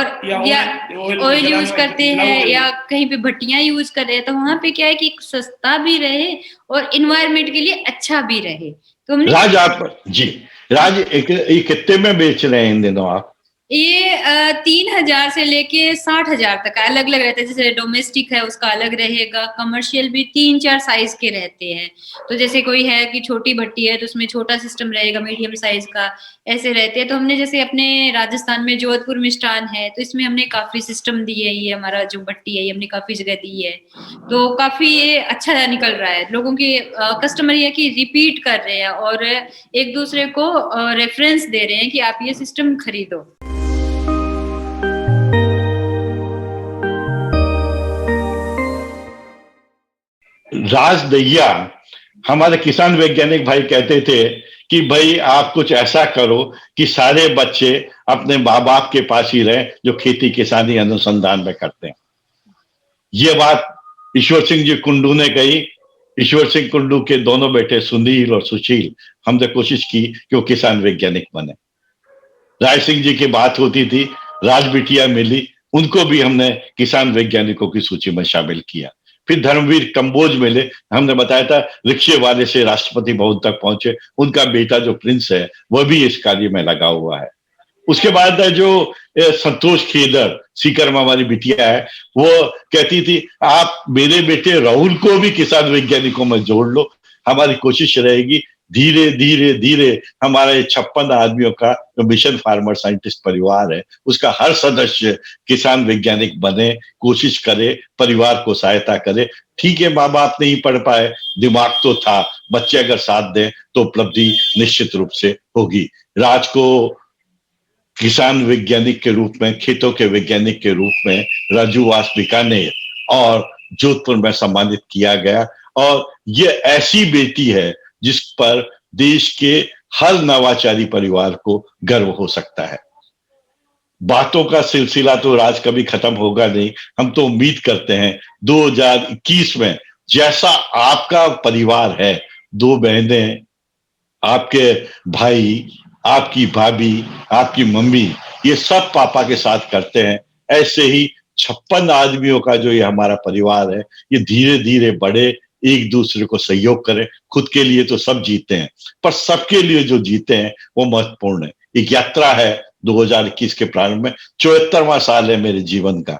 ऑयल यूज करते हैं, या कहीं पे भट्टियां यूज कर रहे हैं। तो वहां पे क्या है कि सस्ता भी रहे और इन्वायरमेंट के लिए अच्छा भी रहे। तो हमने राज, आप जी, राज ये कितने में बेच रहे हैं इन दिनों आप? ये 3,000 से लेके 60,000 तक अलग अलग रहता है। जैसे डोमेस्टिक है उसका अलग रहेगा, कमर्शियल भी 3-4 साइज के रहते हैं। तो जैसे कोई है कि छोटी भट्टी है तो उसमें छोटा सिस्टम रहेगा, मीडियम साइज का, ऐसे रहते हैं। तो हमने जैसे अपने राजस्थान में जोधपुर मिष्ठान है तो इसमें हमने काफी सिस्टम दिए है। ये हमारा जो भट्टी है ये हमने काफी जगह दी है, तो काफी ये अच्छा निकल रहा है। लोगों के कस्टमर ये कि रिपीट कर रहे हैं और एक दूसरे को रेफरेंस दे रहे हैं कि आप ये सिस्टम खरीदो। राज दैया, हमारे किसान वैज्ञानिक भाई कहते थे कि भाई आप कुछ ऐसा करो कि सारे बच्चे अपने माँ बाप के पास ही रहें जो खेती किसानी अनुसंधान में करते हैं। ये बात ईश्वर सिंह जी कुंडू ने कही। ईश्वर सिंह कुंडू के दोनों बेटे सुनील और सुशील, हमने कोशिश की कि वो किसान वैज्ञानिक बने। राय सिंह जी की बात होती थी, राज बिटिया मिली, उनको भी हमने किसान वैज्ञानिकों की सूची में शामिल किया। फिर धर्मवीर कंबोज मिले, हमने बताया था रिक्शे वाले से राष्ट्रपति भवन तक पहुंचे, उनका बेटा जो प्रिंस है वह भी इस कार्य में लगा हुआ है। उसके बाद जो संतोष खेदर, सीकर में हमारी बिटिया है, वो कहती थी आप मेरे बेटे राहुल को भी किसान वैज्ञानिकों में जोड़ लो। हमारी कोशिश रहेगी धीरे धीरे धीरे हमारा ये 56 आदमियों का जो मिशन फार्मर साइंटिस्ट परिवार है, उसका हर सदस्य किसान वैज्ञानिक बने, कोशिश करे, परिवार को सहायता करे। ठीक है, माँ बाप नहीं पढ़ पाए, दिमाग तो था, बच्चे अगर साथ दें तो उपलब्धि निश्चित रूप से होगी। राज को किसान वैज्ञानिक के रूप में, खेतों के वैज्ञानिक के रूप में राजूवास बीकानेर और जोधपुर में सम्मानित किया गया। और ये ऐसी बेटी है जिस पर देश के हर नवाचारी परिवार को गर्व हो सकता है। बातों का सिलसिला तो राज कभी खत्म होगा नहीं। हम तो उम्मीद करते हैं 2021 में जैसा आपका परिवार है, 2 बहनें, आपके भाई, आपकी भाभी, आपकी मम्मी, ये सब पापा के साथ करते हैं, ऐसे ही 56 आदमियों का जो ये हमारा परिवार है, ये धीरे धीरे बढ़े, एक दूसरे को सहयोग करें। खुद के लिए तो सब जीते हैं, पर सबके लिए जो जीते हैं वो महत्वपूर्ण है। एक यात्रा है 2021 के प्रारंभ में, 74वां साल है मेरे जीवन का,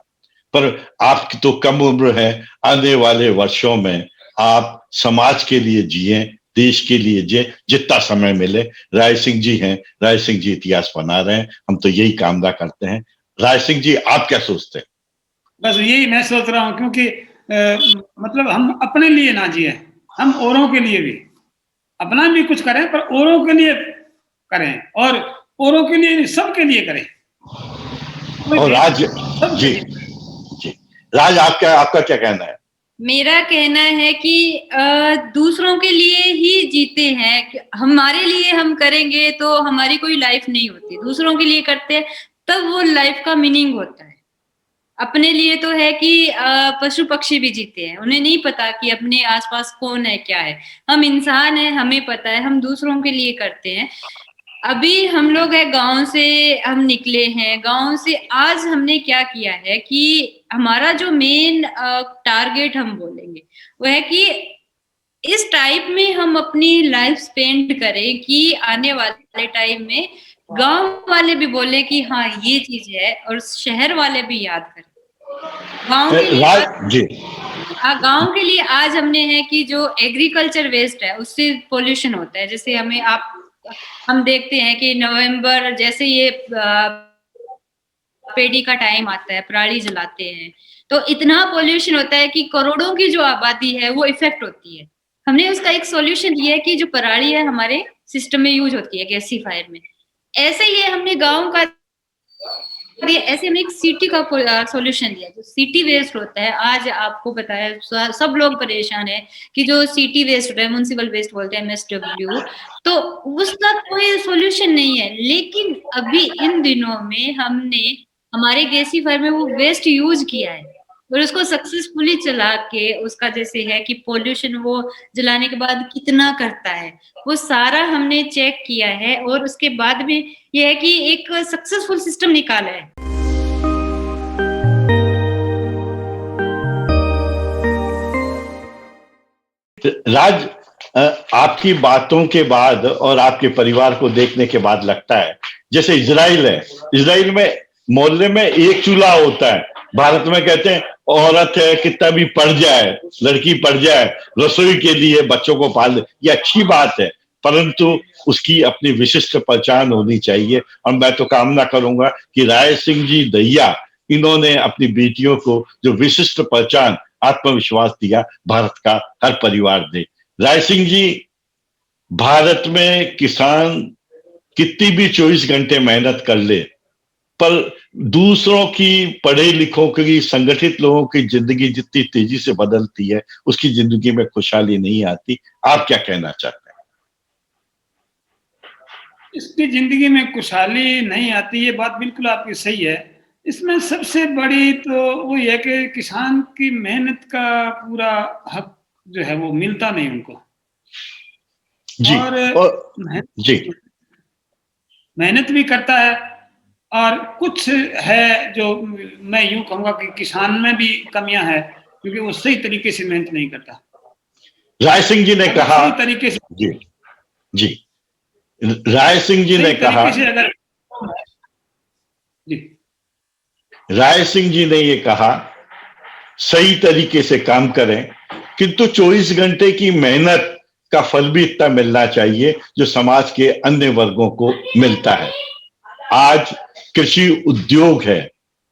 पर आपकी तो कम उम्र है। आने वाले वर्षों में आप समाज के लिए जिए, देश के लिए जिए, जितना समय मिले। राय सिंह जी हैं, राय सिंह जी इतिहास बना रहे हैं, हम तो यही कामना करते हैं। राय सिंह जी, आप क्या सोचते हैं? बस यही मैं सोच रहा हूँ, क्योंकि मतलब हम अपने लिए ना जिए, हम औरों के लिए भी, अपना भी कुछ करें पर औरों के लिए करें, और औरों के लिए सबके लिए करें। और राज जी, जी राज, आपका क्या कहना है? मेरा कहना है कि दूसरों के लिए ही जीते हैं। हमारे लिए हम करेंगे तो हमारी कोई लाइफ नहीं होती, दूसरों के लिए करते हैं तब वो लाइफ का मीनिंग होता है। अपने लिए तो है कि पशु पक्षी भी जीते हैं, उन्हें नहीं पता कि अपने आसपास कौन है, क्या है। हम इंसान हैं, हमें पता है, हम दूसरों के लिए करते हैं। अभी हम लोग है, गांव से हम निकले हैं, गांव से आज हमने क्या किया है कि हमारा जो मेन टारगेट हम बोलेंगे वो है कि इस टाइप में हम अपनी लाइफ स्पेंड करें कि आने वाले टाइम में गांव वाले भी बोले कि हाँ ये चीज है, और शहर वाले भी याद करें। गांव के लिए आज हमने है कि जो एग्रीकल्चर वेस्ट है उससे पोल्यूशन होता है। जैसे हम देखते हैं कि नवंबर जैसे ये पेड़ी का टाइम आता है, पराली जलाते हैं, तो इतना पोल्यूशन होता है कि करोड़ों की जो आबादी है वो इफेक्ट होती है। हमने उसका एक सॉल्यूशन दिया है कि जो पराली है हमारे सिस्टम में यूज होती है गैसीफायर में, ऐसे ही हमने गांव का ऐसे हमने एक सिटी का सॉल्यूशन दिया। जो सिटी वेस्ट होता है, आज आपको बताया सब लोग परेशान है कि जो सिटी वेस्ट होता है, म्युनिसिपल वेस्ट बोलते हैं MSW, तो उसका कोई सॉल्यूशन नहीं है। लेकिन अभी इन दिनों में हमने हमारे गैसीफायर में वो वेस्ट यूज किया है और उसको सक्सेसफुली चला के उसका जैसे है कि पोल्यूशन वो जलाने के बाद कितना करता है वो सारा हमने चेक किया है, और उसके बाद भी ये है कि एक सक्सेसफुल सिस्टम निकाला है। राज, आपकी बातों के बाद और आपके परिवार को देखने के बाद लगता है जैसे इजराइल है, इजराइल में मोहल्ले में एक चूल्हा होता है। भारत में कहते हैं औरत है कितना भी पढ़ जाए, लड़की पढ़ जाए, रसोई के लिए बच्चों को पाल, ये अच्छी बात है, परंतु उसकी अपनी विशिष्ट पहचान होनी चाहिए। और मैं तो कामना करूंगा कि राय सिंह जी दैया, इन्होंने अपनी बेटियों को जो विशिष्ट पहचान, आत्मविश्वास दिया, भारत का हर परिवार दे। राय सिंह जी, भारत में किसान कितनी भी 24 घंटे मेहनत कर ले, पर दूसरों की, पढ़े लिखों की, संगठित लोगों की जिंदगी जितनी तेजी से बदलती है, उसकी जिंदगी में खुशहाली नहीं आती। आप क्या कहना चाहते हैं? इसकी जिंदगी में खुशहाली नहीं आती, ये बात बिल्कुल आपकी सही है। इसमें सबसे बड़ी तो वही है कि किसान की मेहनत का पूरा हक जो है वो मिलता नहीं उनको। जी। और और मेहनत जी मेहनत भी करता है, और कुछ है जो मैं यूं कहूंगा कि किसान में भी कमियां हैं, क्योंकि वो सही तरीके से मेहनत नहीं करता। राय सिंह जी ने अगर कहा। सही तरीके से जी जी राय सिंह जी सही ने कहा। तरीके से अगर जी राय सिंह जी ने ये कहा, सही तरीके से काम करें, किंतु 24 घंटे की मेहनत का फल भी इतना मिलना चाहिए जो समाज के अन्य वर्गों को मिलता है। आज कृषि उद्योग है,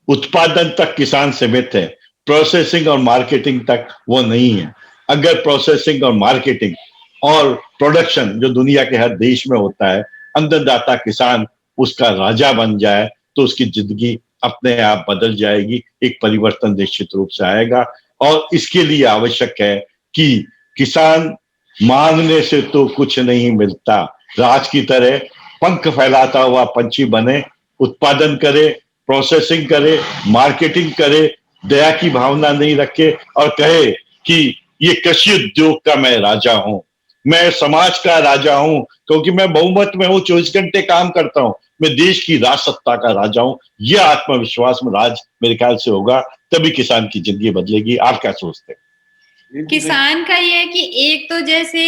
उत्पादन तक किसान सीमित है, प्रोसेसिंग और मार्केटिंग तक वो नहीं है। अगर प्रोसेसिंग और मार्केटिंग और प्रोडक्शन जो दुनिया के हर देश में होता है, अन्नदाता किसान उसका राजा बन जाए, तो उसकी जिंदगी अपने आप बदल जाएगी, एक परिवर्तन निश्चित रूप से आएगा। और इसके लिए आवश्यक है कि किसान मांगने से तो कुछ नहीं मिलता, राज की तरह पंख फैलाता हुआ पंछी बने, उत्पादन करे, प्रोसेसिंग करे, मार्केटिंग करे, दया की भावना नहीं रखे और कहे कि ये कृषि उद्योग का मैं राजा हूं, मैं समाज का राजा हूं, क्योंकि मैं बहुमत में हूं, 24 घंटे काम करता हूं, मैं देश की राज सत्ता का राजा हूं। यह आत्मविश्वास में राज मेरे ख्याल से होगा, तभी किसान की जिंदगी बदलेगी। आप क्या सोचते हैं? किसान का ये है कि एक तो जैसे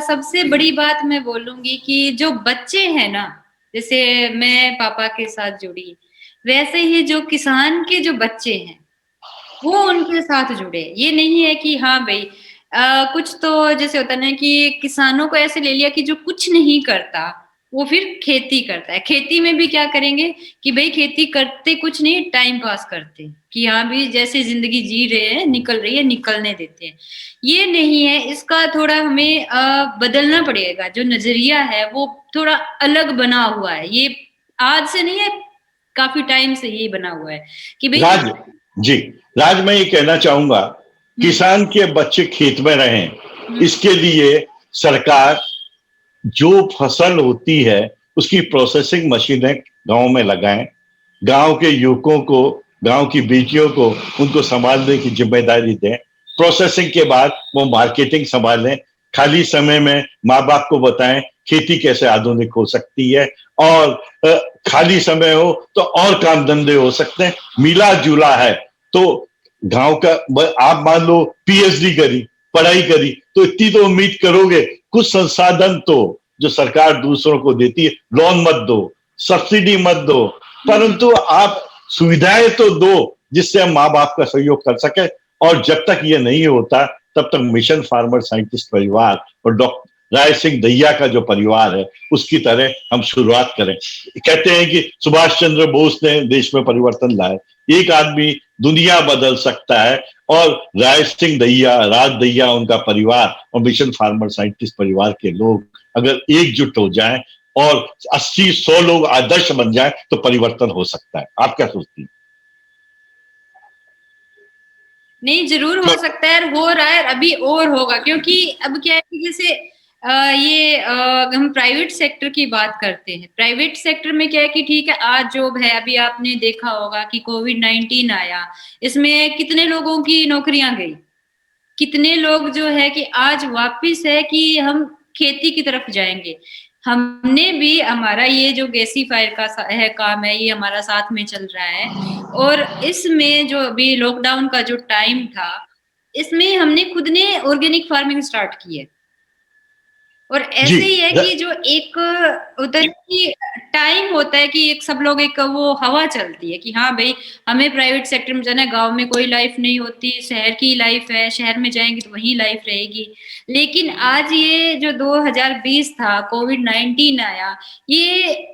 सबसे बड़ी बात मैं बोलूंगी कि जो बच्चे हैं ना, जैसे मैं पापा के साथ जुड़ी, वैसे ही जो किसान के जो बच्चे हैं वो उनके साथ जुड़े। ये नहीं है कि हाँ भाई कुछ तो जैसे होता ना कि किसानों को ऐसे ले लिया कि जो कुछ नहीं करता वो फिर खेती करता है। खेती में भी क्या करेंगे कि भाई खेती करते कुछ नहीं, टाइम पास करते, कि हाँ भी जैसे जिंदगी जी रहे हैं, निकल रही है, निकलने देते हैं। ये नहीं है, इसका थोड़ा हमें बदलना पड़ेगा। जो नजरिया है वो थोड़ा अलग बना हुआ है। ये आज से नहीं है, काफी टाइम से ये बना हुआ है कि भाई राज जी, राज मैं ये कहना चाहूंगा, किसान के बच्चे खेत में रहें, इसके लिए सरकार जो फसल होती है उसकी प्रोसेसिंग मशीनें गांव में लगाएं, गांव के युवकों को, गांव की बेटियों को उनको संभालने की जिम्मेदारी दें। प्रोसेसिंग के बाद वो मार्केटिंग संभालें। खाली समय में माँ बाप को बताएं खेती कैसे आधुनिक हो सकती है, और खाली समय हो तो और काम धंधे हो सकते हैं। मिला जुला है तो गांव का, आप मान लो पीएचडी करी, पढ़ाई करी, तो इतनी तो उम्मीद करोगे कुछ संसाधन तो जो सरकार दूसरों को देती है, लोन मत दो, सब्सिडी मत दो, परंतु आप सुविधाएं तो दो जिससे हम माँ बाप का सहयोग कर सके। और जब तक ये नहीं होता तब तक मिशन फार्मर साइंटिस्ट परिवार और डॉक्टर राय सिंह दैया का जो परिवार है उसकी तरह हम शुरुआत करें। कहते हैं कि सुभाष चंद्र बोस ने देश में परिवर्तन लाए, एक आदमी दुनिया बदल सकता है, और राय सिंह दैया, राज दैया, उनका परिवार और मिशन फार्मर साइंटिस्ट परिवार के लोग अगर एकजुट हो जाएं और 80-100 लोग आदर्श बन जाएं तो परिवर्तन हो सकता है। आप क्या सोचती हैं? नहीं, जरूर हो सकता है, हो रहा है, अभी और होगा। क्योंकि अब क्या है कि जैसे हम प्राइवेट सेक्टर की बात करते हैं। प्राइवेट सेक्टर में क्या है कि ठीक है, आज जॉब है, अभी आपने देखा होगा कि कोविड-19 आया, इसमें कितने लोगों की नौकरियां गई, कितने लोग जो है कि आज वापिस है कि हम खेती की तरफ जाएंगे। हमने भी, हमारा ये जो गैसीफायर का है काम है, ये हमारा साथ में चल रहा है। और इसमें जो अभी लॉकडाउन का जो टाइम था, इसमें हमने खुद ने ऑर्गेनिक फार्मिंग स्टार्ट की है। और जी ऐसे ही है कि जो एक होता है कि टाइम होता है कि एक सब लोग, एक वो हवा चलती है कि हाँ भाई हमें प्राइवेट सेक्टर में जाना है, गांव में कोई लाइफ नहीं होती, शहर की लाइफ है, शहर में जाएंगे तो वही लाइफ रहेगी। लेकिन आज ये जो 2020 था, कोविड-19 आया, ये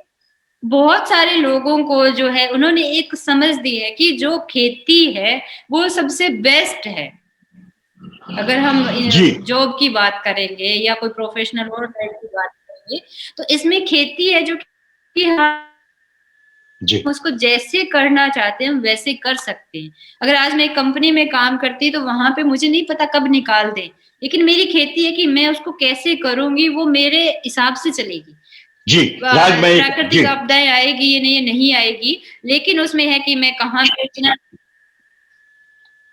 बहुत सारे लोगों को जो है उन्होंने एक समझ दी है कि जो खेती है वो सबसे बेस्ट है। अगर हम जी जॉब की बात करेंगे या कोई प्रोफेशनल और लाइफ की बात करेंगे, तो इसमें खेती है जो कि जी उसको जैसे करना चाहते हैं हम वैसे कर सकते हैं। अगर आज मैं एक कंपनी में काम करती तो वहां पे मुझे नहीं पता कब निकाल दे, लेकिन मेरी खेती है कि मैं उसको कैसे करूंगी, वो मेरे हिसाब से चलेगी। जी राज मैं प्राकृतिक आपदाएं आएगी ये नहीं आएगी, लेकिन उसमें है कि मैं कहाँ बेचना,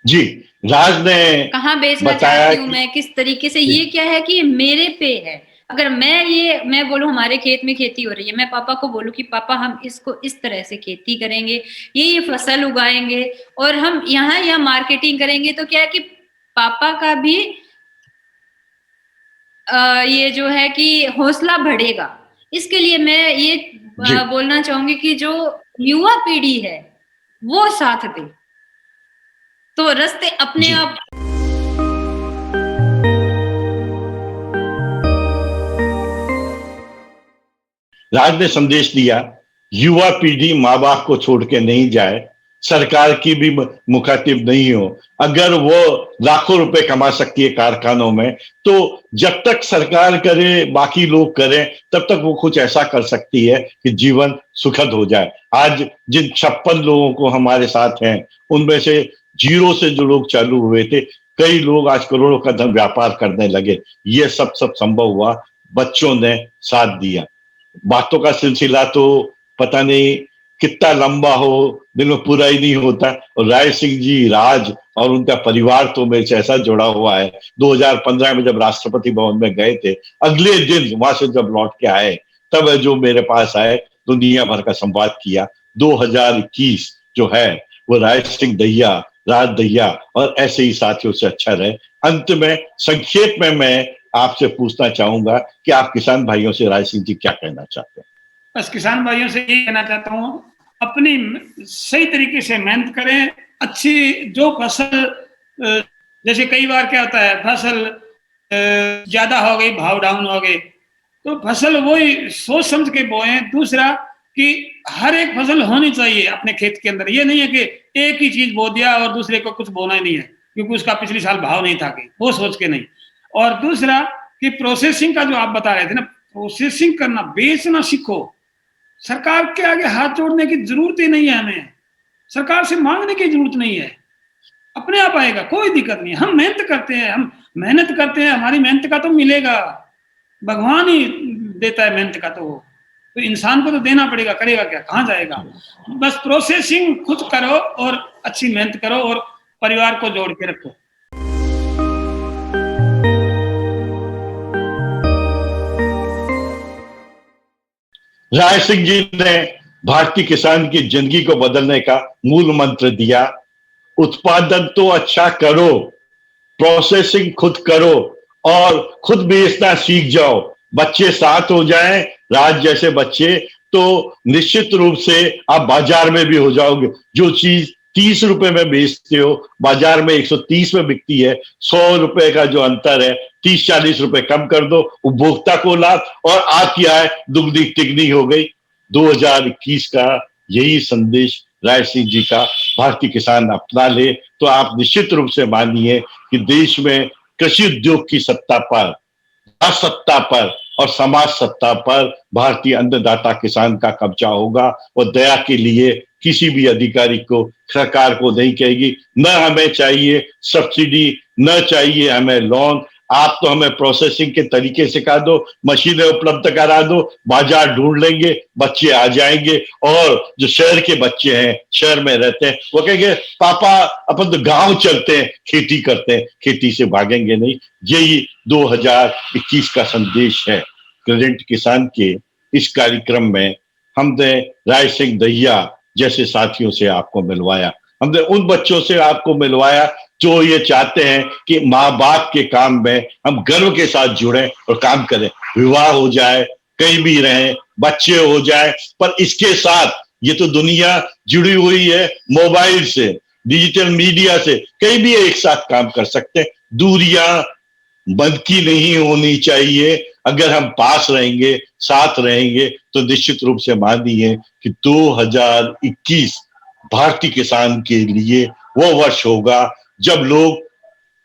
जी राज ने कहाँ बेचना बताया चाहती हूँ मैं, किस तरीके से, ये क्या है कि मेरे पे है। अगर मैं बोलूँ हमारे खेत में खेती हो रही है, मैं पापा को बोलूँ कि पापा हम इसको इस तरह से खेती करेंगे, ये फसल उगाएंगे और हम यहाँ मार्केटिंग करेंगे, तो क्या है कि पापा का भी ये जो है कि हौसला बढ़ेगा। इसके लिए मैं ये बोलना चाहूंगी कि जो युवा पीढ़ी है वो साथ दे, तो रास्ते अपने आप। राज ने संदेश दिया, युवा पीढ़ी माँ बाप को छोड़ के नहीं जाए, सरकार की भी मुखातिब नहीं हो। अगर वो लाखों रुपए कमा सकती है कारखानों में, तो जब तक सरकार करे, बाकी लोग करें, तब तक वो कुछ ऐसा कर सकती है कि जीवन सुखद हो जाए। आज जिन 56 लोगों को हमारे साथ हैं, उनमें से जीरो से जो लोग चालू हुए थे, कई लोग आज करोड़ों का धन व्यापार करने लगे। ये सब संभव हुआ, बच्चों ने साथ दिया। बातों का सिलसिला तो पता नहीं कितना लंबा हो, दिन में पूरा ही नहीं होता। और राय सिंह जी, राज और उनका परिवार तो मेरे से ऐसा जुड़ा हुआ है। 2015 में जब राष्ट्रपति भवन में गए थे, अगले दिन वहां से जब लौट के आए, तब जो मेरे पास आए, दुनिया भर का संवाद किया। 2021 जो है वो राय सिंह दहिया, राज दहिया और ऐसे ही साथियों से अच्छा रहे। अंत में संक्षेप में मैं आपसे पूछना चाहूंगा कि आप किसान भाइयों से, राय सिंह जी, क्या कहना चाहते हैं? बस किसान भाइयों से ये कहना चाहता हूँ, अपनी सही तरीके से मेहनत करें। अच्छी जो फसल, जैसे कई बार क्या होता है, फसल ज्यादा हो गई, भाव डाउन हो गए, तो फसल वही सोच समझ के बोएं। दूसरा कि हर एक फसल होनी चाहिए अपने खेत के अंदर। ये नहीं है कि एक ही चीज बो दिया और दूसरे को कुछ बोना ही नहीं है क्योंकि उसका पिछले साल भाव नहीं था, कि वो सोच के नहीं। और दूसरा कि प्रोसेसिंग का जो आप बता रहे थे ना, प्रोसेसिंग करना, बेचना सीखो। सरकार के आगे हाथ जोड़ने की जरूरत ही नहीं है, हमें सरकार से मांगने की जरूरत नहीं है, अपने आप आएगा, कोई दिक्कत नहीं है। हम मेहनत करते हैं, हमारी मेहनत का तो मिलेगा, भगवान ही देता है मेहनत का, तो इंसान को तो देना पड़ेगा, करेगा क्या, कहाँ जाएगा। बस प्रोसेसिंग खुद करो और अच्छी मेहनत करो और परिवार को जोड़ के रखो। राय सिंह जी ने भारतीय किसान की जिंदगी को बदलने का मूल मंत्र दिया। उत्पादन तो अच्छा करो, प्रोसेसिंग खुद करो और खुद बेचना सीख जाओ। बच्चे साथ हो जाएं, राज जैसे बच्चे, तो निश्चित रूप से आप बाजार में भी हो जाओगे। जो चीज 30 रुपए में बेचते हो, बाजार में 130 में बिकती है। 100 रुपए का जो अंतर है, 30-40 रुपए कम कर दो, उपभोक्ता को लाभ और आपकी आय दुगनी तिगनी हो गई। 2021 का यही संदेश राय सिंह जी का भारतीय किसान अपना ले तो आप निश्चित रूप से मानिए कि देश में कृषि उद्योग की सत्ता पर, सत्ता पर और समाज सत्ता पर भारतीय अन्नदाता किसान का कब्जा होगा। और दया के लिए किसी भी अधिकारी को, सरकार को नहीं कहेगी, न हमें चाहिए सब्सिडी, न चाहिए हमें लोन। आप तो हमें प्रोसेसिंग के तरीके सिखा दो, मशीनें उपलब्ध करा दो, बाजार ढूंढ लेंगे, बच्चे आ जाएंगे। और जो शहर के बच्चे हैं, शहर में रहते हैं, वो कहेंगे पापा अपन तो गांव चलते हैं, खेती करते हैं, खेती से भागेंगे नहीं। यही 2021 का संदेश है। करंट किसान के इस कार्यक्रम में हमने राय सिंह दहिया जैसे साथियों से आपको मिलवाया, हमने उन बच्चों से आपको मिलवाया जो ये चाहते हैं कि माँ बाप के काम में हम गर्व के साथ जुड़े और काम करें। विवाह हो जाए, कहीं भी रहें, बच्चे हो जाए, पर इसके साथ ये तो दुनिया जुड़ी हुई है मोबाइल से, डिजिटल मीडिया से, कहीं भी एक साथ काम कर सकते हैं। दूरियां बंद की नहीं होनी चाहिए। अगर हम पास रहेंगे, साथ रहेंगे, तो निश्चित रूप से मानिए कि 2021 भारतीय किसान के लिए वो वर्ष होगा जब लोग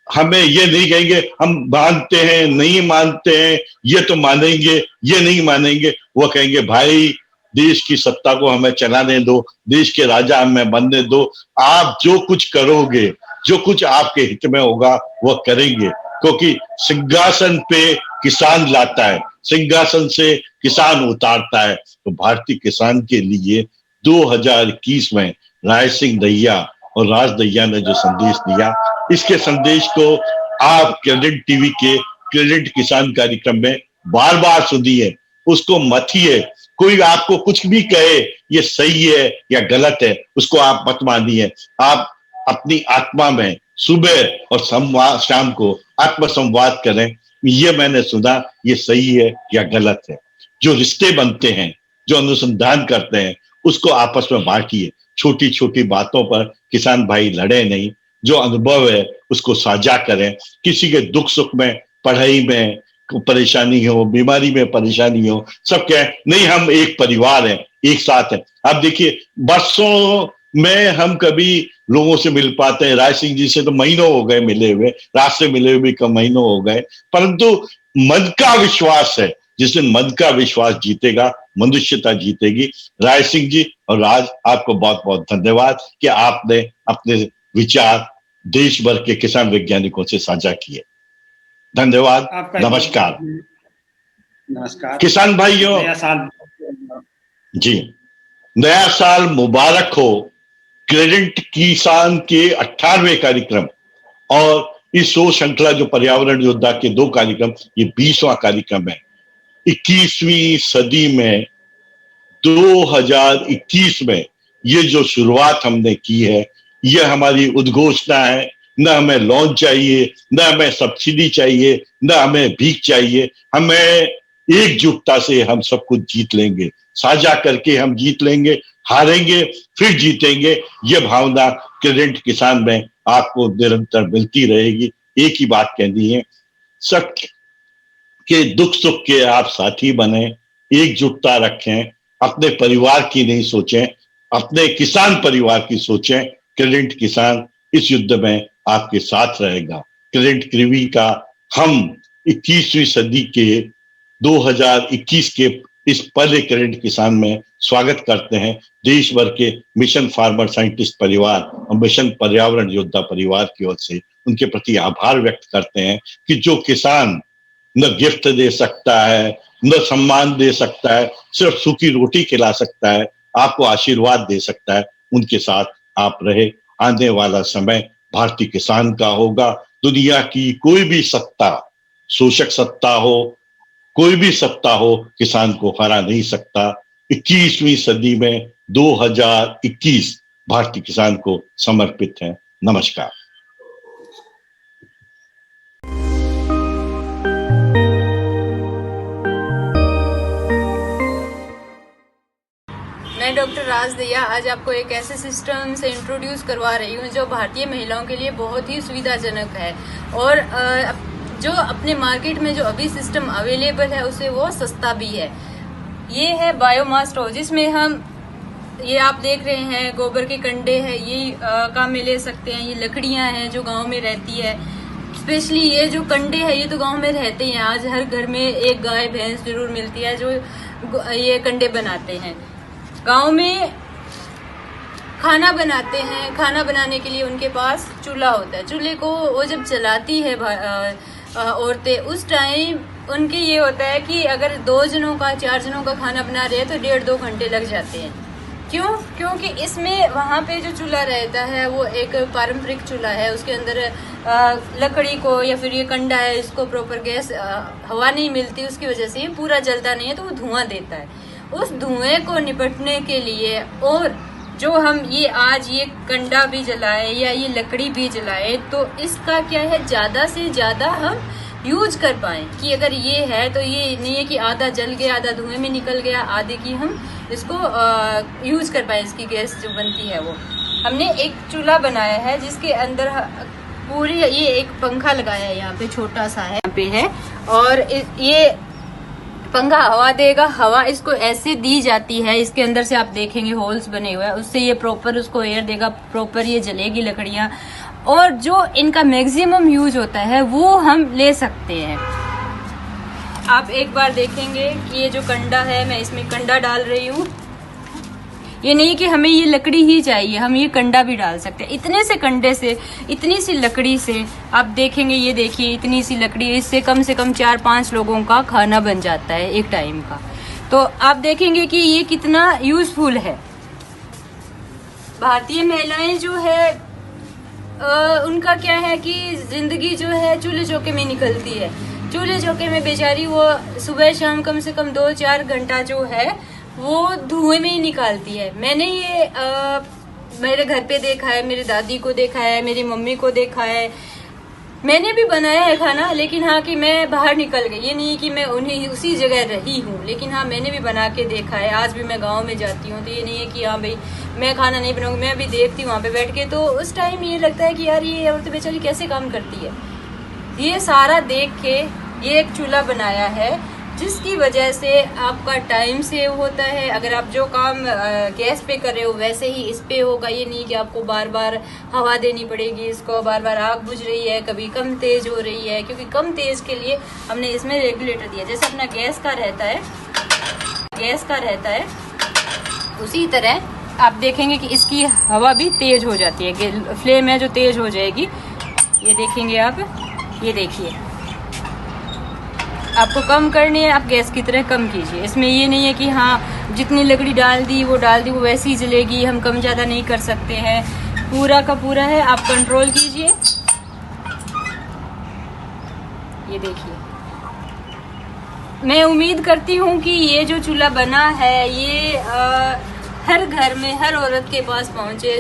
हमें ये नहीं कहेंगे हम मानते हैं, नहीं मानते हैं, ये तो मानेंगे, ये नहीं मानेंगे। वो कहेंगे भाई देश की सत्ता को हमें चलाने दो, देश के राजा हमें बनने दो, आप जो कुछ करोगे, जो कुछ आपके हित में होगा वह करेंगे, क्योंकि सिंहासन पे किसान लाता है, सिंहासन से किसान उतारता है। तो भारतीय किसान के लिए 2021 में राय सिंह दहिया और राज दहिया ने जो संदेश दिया, इसके संदेश को आप क्रेडिट टीवी के क्रेडिट किसान कार्यक्रम में बार बार सुनिए, उसको मथिए। कोई आपको कुछ भी कहे ये सही है या गलत है, उसको आप मत मानिए। आप अपनी आत्मा में सुबह और शाम को आत्मसंवाद करें, ये मैंने सुना, ये सही है या गलत है। जो रिश्ते बनते हैं, जो अनुसंधान करते हैं, उसको आपस में बांटिए। छोटी छोटी बातों पर किसान भाई लड़े नहीं, जो अनुभव है उसको साझा करें। किसी के दुख सुख में, पढ़ाई में परेशानी हो, बीमारी में परेशानी हो, सब कहें नहीं हम एक परिवार हैं, एक साथ हैं। आप देखिए बरसों में हम कभी लोगों से मिल पाते हैं, राय सिंह जी से तो महीनों हो गए मिले हुए, रात से मिले हुए कम महीनों हो गए, परंतु मन का विश्वास है। जिस दिन मन का विश्वास जीतेगा, मनुष्यता जीतेगी। राय सिंह जी और राज, आपको बहुत बहुत धन्यवाद कि आपने अपने विचार देश भर के किसान वैज्ञानिकों से साझा किए। धन्यवाद, नमस्कार। नमस्कार किसान भाइयों, नया साल जी नया साल मुबारक हो। क्रेडिट किसान के 18वें कार्यक्रम और इस शो श्रृंखला जो पर्यावरण योद्धा के 2 कार्यक्रम, ये 20वां कार्यक्रम है। 21वीं सदी में 2021 में ये जो शुरुआत हमने की है, ये हमारी उद्घोषणा है। न हमें लोन चाहिए, न हमें सब्सिडी चाहिए, न हमें भीख चाहिए। हमें एकजुटता से हम सब कुछ जीत लेंगे, साझा करके हम जीत लेंगे, हारेंगे फिर जीतेंगे। ये भावना क्रेडिट किसान में आपको निरंतर मिलती रहेगी। एक ही बात कहनी है, सब के दुख सुख के आप साथी बने, एकजुटता रखें, अपने परिवार की नहीं सोचें, अपने किसान परिवार की सोचें। क्रेडिट किसान इस युद्ध में आपके साथ रहेगा। क्रेडिट टीवी का हम 21वीं सदी के 2021 के इस पहले क्रेडिट किसान में स्वागत करते हैं। देश भर के मिशन फार्मर साइंटिस्ट परिवार और मिशन पर्यावरण योद्धा परिवार की ओर से उनके प्रति आभार व्यक्त करते हैं कि जो किसान न गिफ्ट दे सकता है, न सम्मान दे सकता है, सिर्फ सूखी रोटी खिला सकता है, आपको आशीर्वाद दे सकता है, उनके साथ आप रहे। आने वाला समय भारतीय किसान का होगा। दुनिया की कोई भी सत्ता, शोषक सत्ता हो, कोई भी सत्ता हो, किसान को हरा नहीं सकता। 21वीं सदी में 2021 भारतीय किसान को समर्पित है। नमस्कार। मैं डॉक्टर राज दहिया आज आपको एक ऐसे सिस्टम से इंट्रोड्यूस करवा रही हूँ जो भारतीय महिलाओं के लिए बहुत ही सुविधाजनक है और जो अपने मार्केट में जो अभी सिस्टम अवेलेबल है उसे वो सस्ता भी है। ये है बायोमास स्टोव, जिसमें हम ये आप देख रहे हैं गोबर के कंडे हैं, ये काम में ले सकते हैं। ये लकड़ियां हैं जो गांव में रहती है, स्पेशली ये जो कंडे हैं ये तो गांव में रहते हैं। आज हर घर में एक गाय भैंस जरूर मिलती है जो ये कंडे बनाते हैं। गांव में खाना बनाते हैं, खाना बनाने के लिए उनके पास चूल्हा होता है। चूल्हे को वो जब जलाती है औरतें, उस टाइम उनके ये होता है कि अगर 2 जनों का 4 जनों का खाना बना रहे हैं तो 1.5-2 घंटे लग जाते हैं। क्यों? क्योंकि इसमें वहाँ पे जो चूल्हा रहता है वो एक पारंपरिक चूल्हा है, उसके अंदर लकड़ी को या फिर ये कंडा है, इसको प्रॉपर गैस हवा नहीं मिलती, उसकी वजह से ये पूरा जलता नहीं है, तो वो धुआं देता है। उस धुएं को निपटने के लिए और जो हम ये आज ये कंडा भी जलाए या ये लकड़ी भी जलाए तो इसका क्या है, ज्यादा से ज्यादा हम यूज कर पाए। कि अगर ये है तो ये नहीं है कि आधा जल गया, आधा धुएं में निकल गया, आधे की हम इसको यूज कर पाए। इसकी गैस जो बनती है वो हमने एक चूल्हा बनाया है जिसके अंदर पूरी ये एक पंखा लगाया है, यहाँ पे छोटा सा है, यहाँ पे है, और ये पंखा हवा देगा। हवा इसको ऐसे दी जाती है, इसके अंदर से आप देखेंगे होल्स बने हुए हैं, उससे ये प्रॉपर उसको एयर देगा, प्रॉपर ये जलेगी लकड़ियां, और जो इनका मैक्सिमम यूज होता है वो हम ले सकते हैं। आप एक बार देखेंगे कि ये जो कंडा है, मैं इसमें कंडा डाल रही हूँ। ये नहीं कि हमें ये लकड़ी ही चाहिए, हम ये कंडा भी डाल सकते हैं। इतने से कंडे से, इतनी सी लकड़ी से आप देखेंगे, ये देखिए इतनी सी लकड़ी, इससे कम से कम 4-5 लोगों का खाना बन जाता है एक टाइम का। तो आप देखेंगे कि ये कितना यूजफुल है। भारतीय महिलाएं जो है उनका क्या है कि जिंदगी जो है चूल्हे चौके में निकलती है। चूल्हे चौके में बेचारी वो सुबह शाम कम से कम 2-4 घंटा जो है वो धुएं में ही निकालती है। मैंने ये मेरे घर पे देखा है, मेरी दादी को देखा है, मेरी मम्मी को देखा है, मैंने भी बनाया है खाना। लेकिन हाँ कि मैं बाहर निकल गई, ये नहीं कि मैं उन्हीं उसी जगह रही हूँ, लेकिन हाँ मैंने भी बना के देखा है। आज भी मैं गांव में जाती हूँ तो ये नहीं है कि हाँ भाई मैं खाना नहीं बनाऊंगी, मैं भी देखती हूँ वहाँ पे बैठ के, तो उस टाइम ये लगता है कि यार ये औरत बेचारी कैसे काम करती है। ये सारा देख के ये एक चूल्हा बनाया है जिसकी वजह से आपका टाइम सेव होता है। अगर आप जो काम गैस पे कर रहे हो वैसे ही इस पे होगा। ये नहीं कि आपको बार बार हवा देनी पड़ेगी, इसको बार बार आग बुझ रही है, कभी कम तेज हो रही है, क्योंकि कम तेज के लिए हमने इसमें रेगुलेटर दिया। जैसे अपना गैस का रहता है उसी तरह आप देखेंगे कि इसकी हवा भी तेज हो जाती है, फ्लेम है जो तेज हो जाएगी। ये देखेंगे आप, ये देखिए, आपको कम करनी है, आप गैस की तरह कम कीजिए। इसमें ये नहीं है कि हाँ जितनी लकड़ी डाल दी वो वैसे ही जलेगी, हम कम ज़्यादा नहीं कर सकते हैं। पूरा का पूरा है, आप कंट्रोल कीजिए। ये देखिए, मैं उम्मीद करती हूँ कि ये जो चूल्हा बना है ये हर घर में, हर औरत के पास पहुँचे।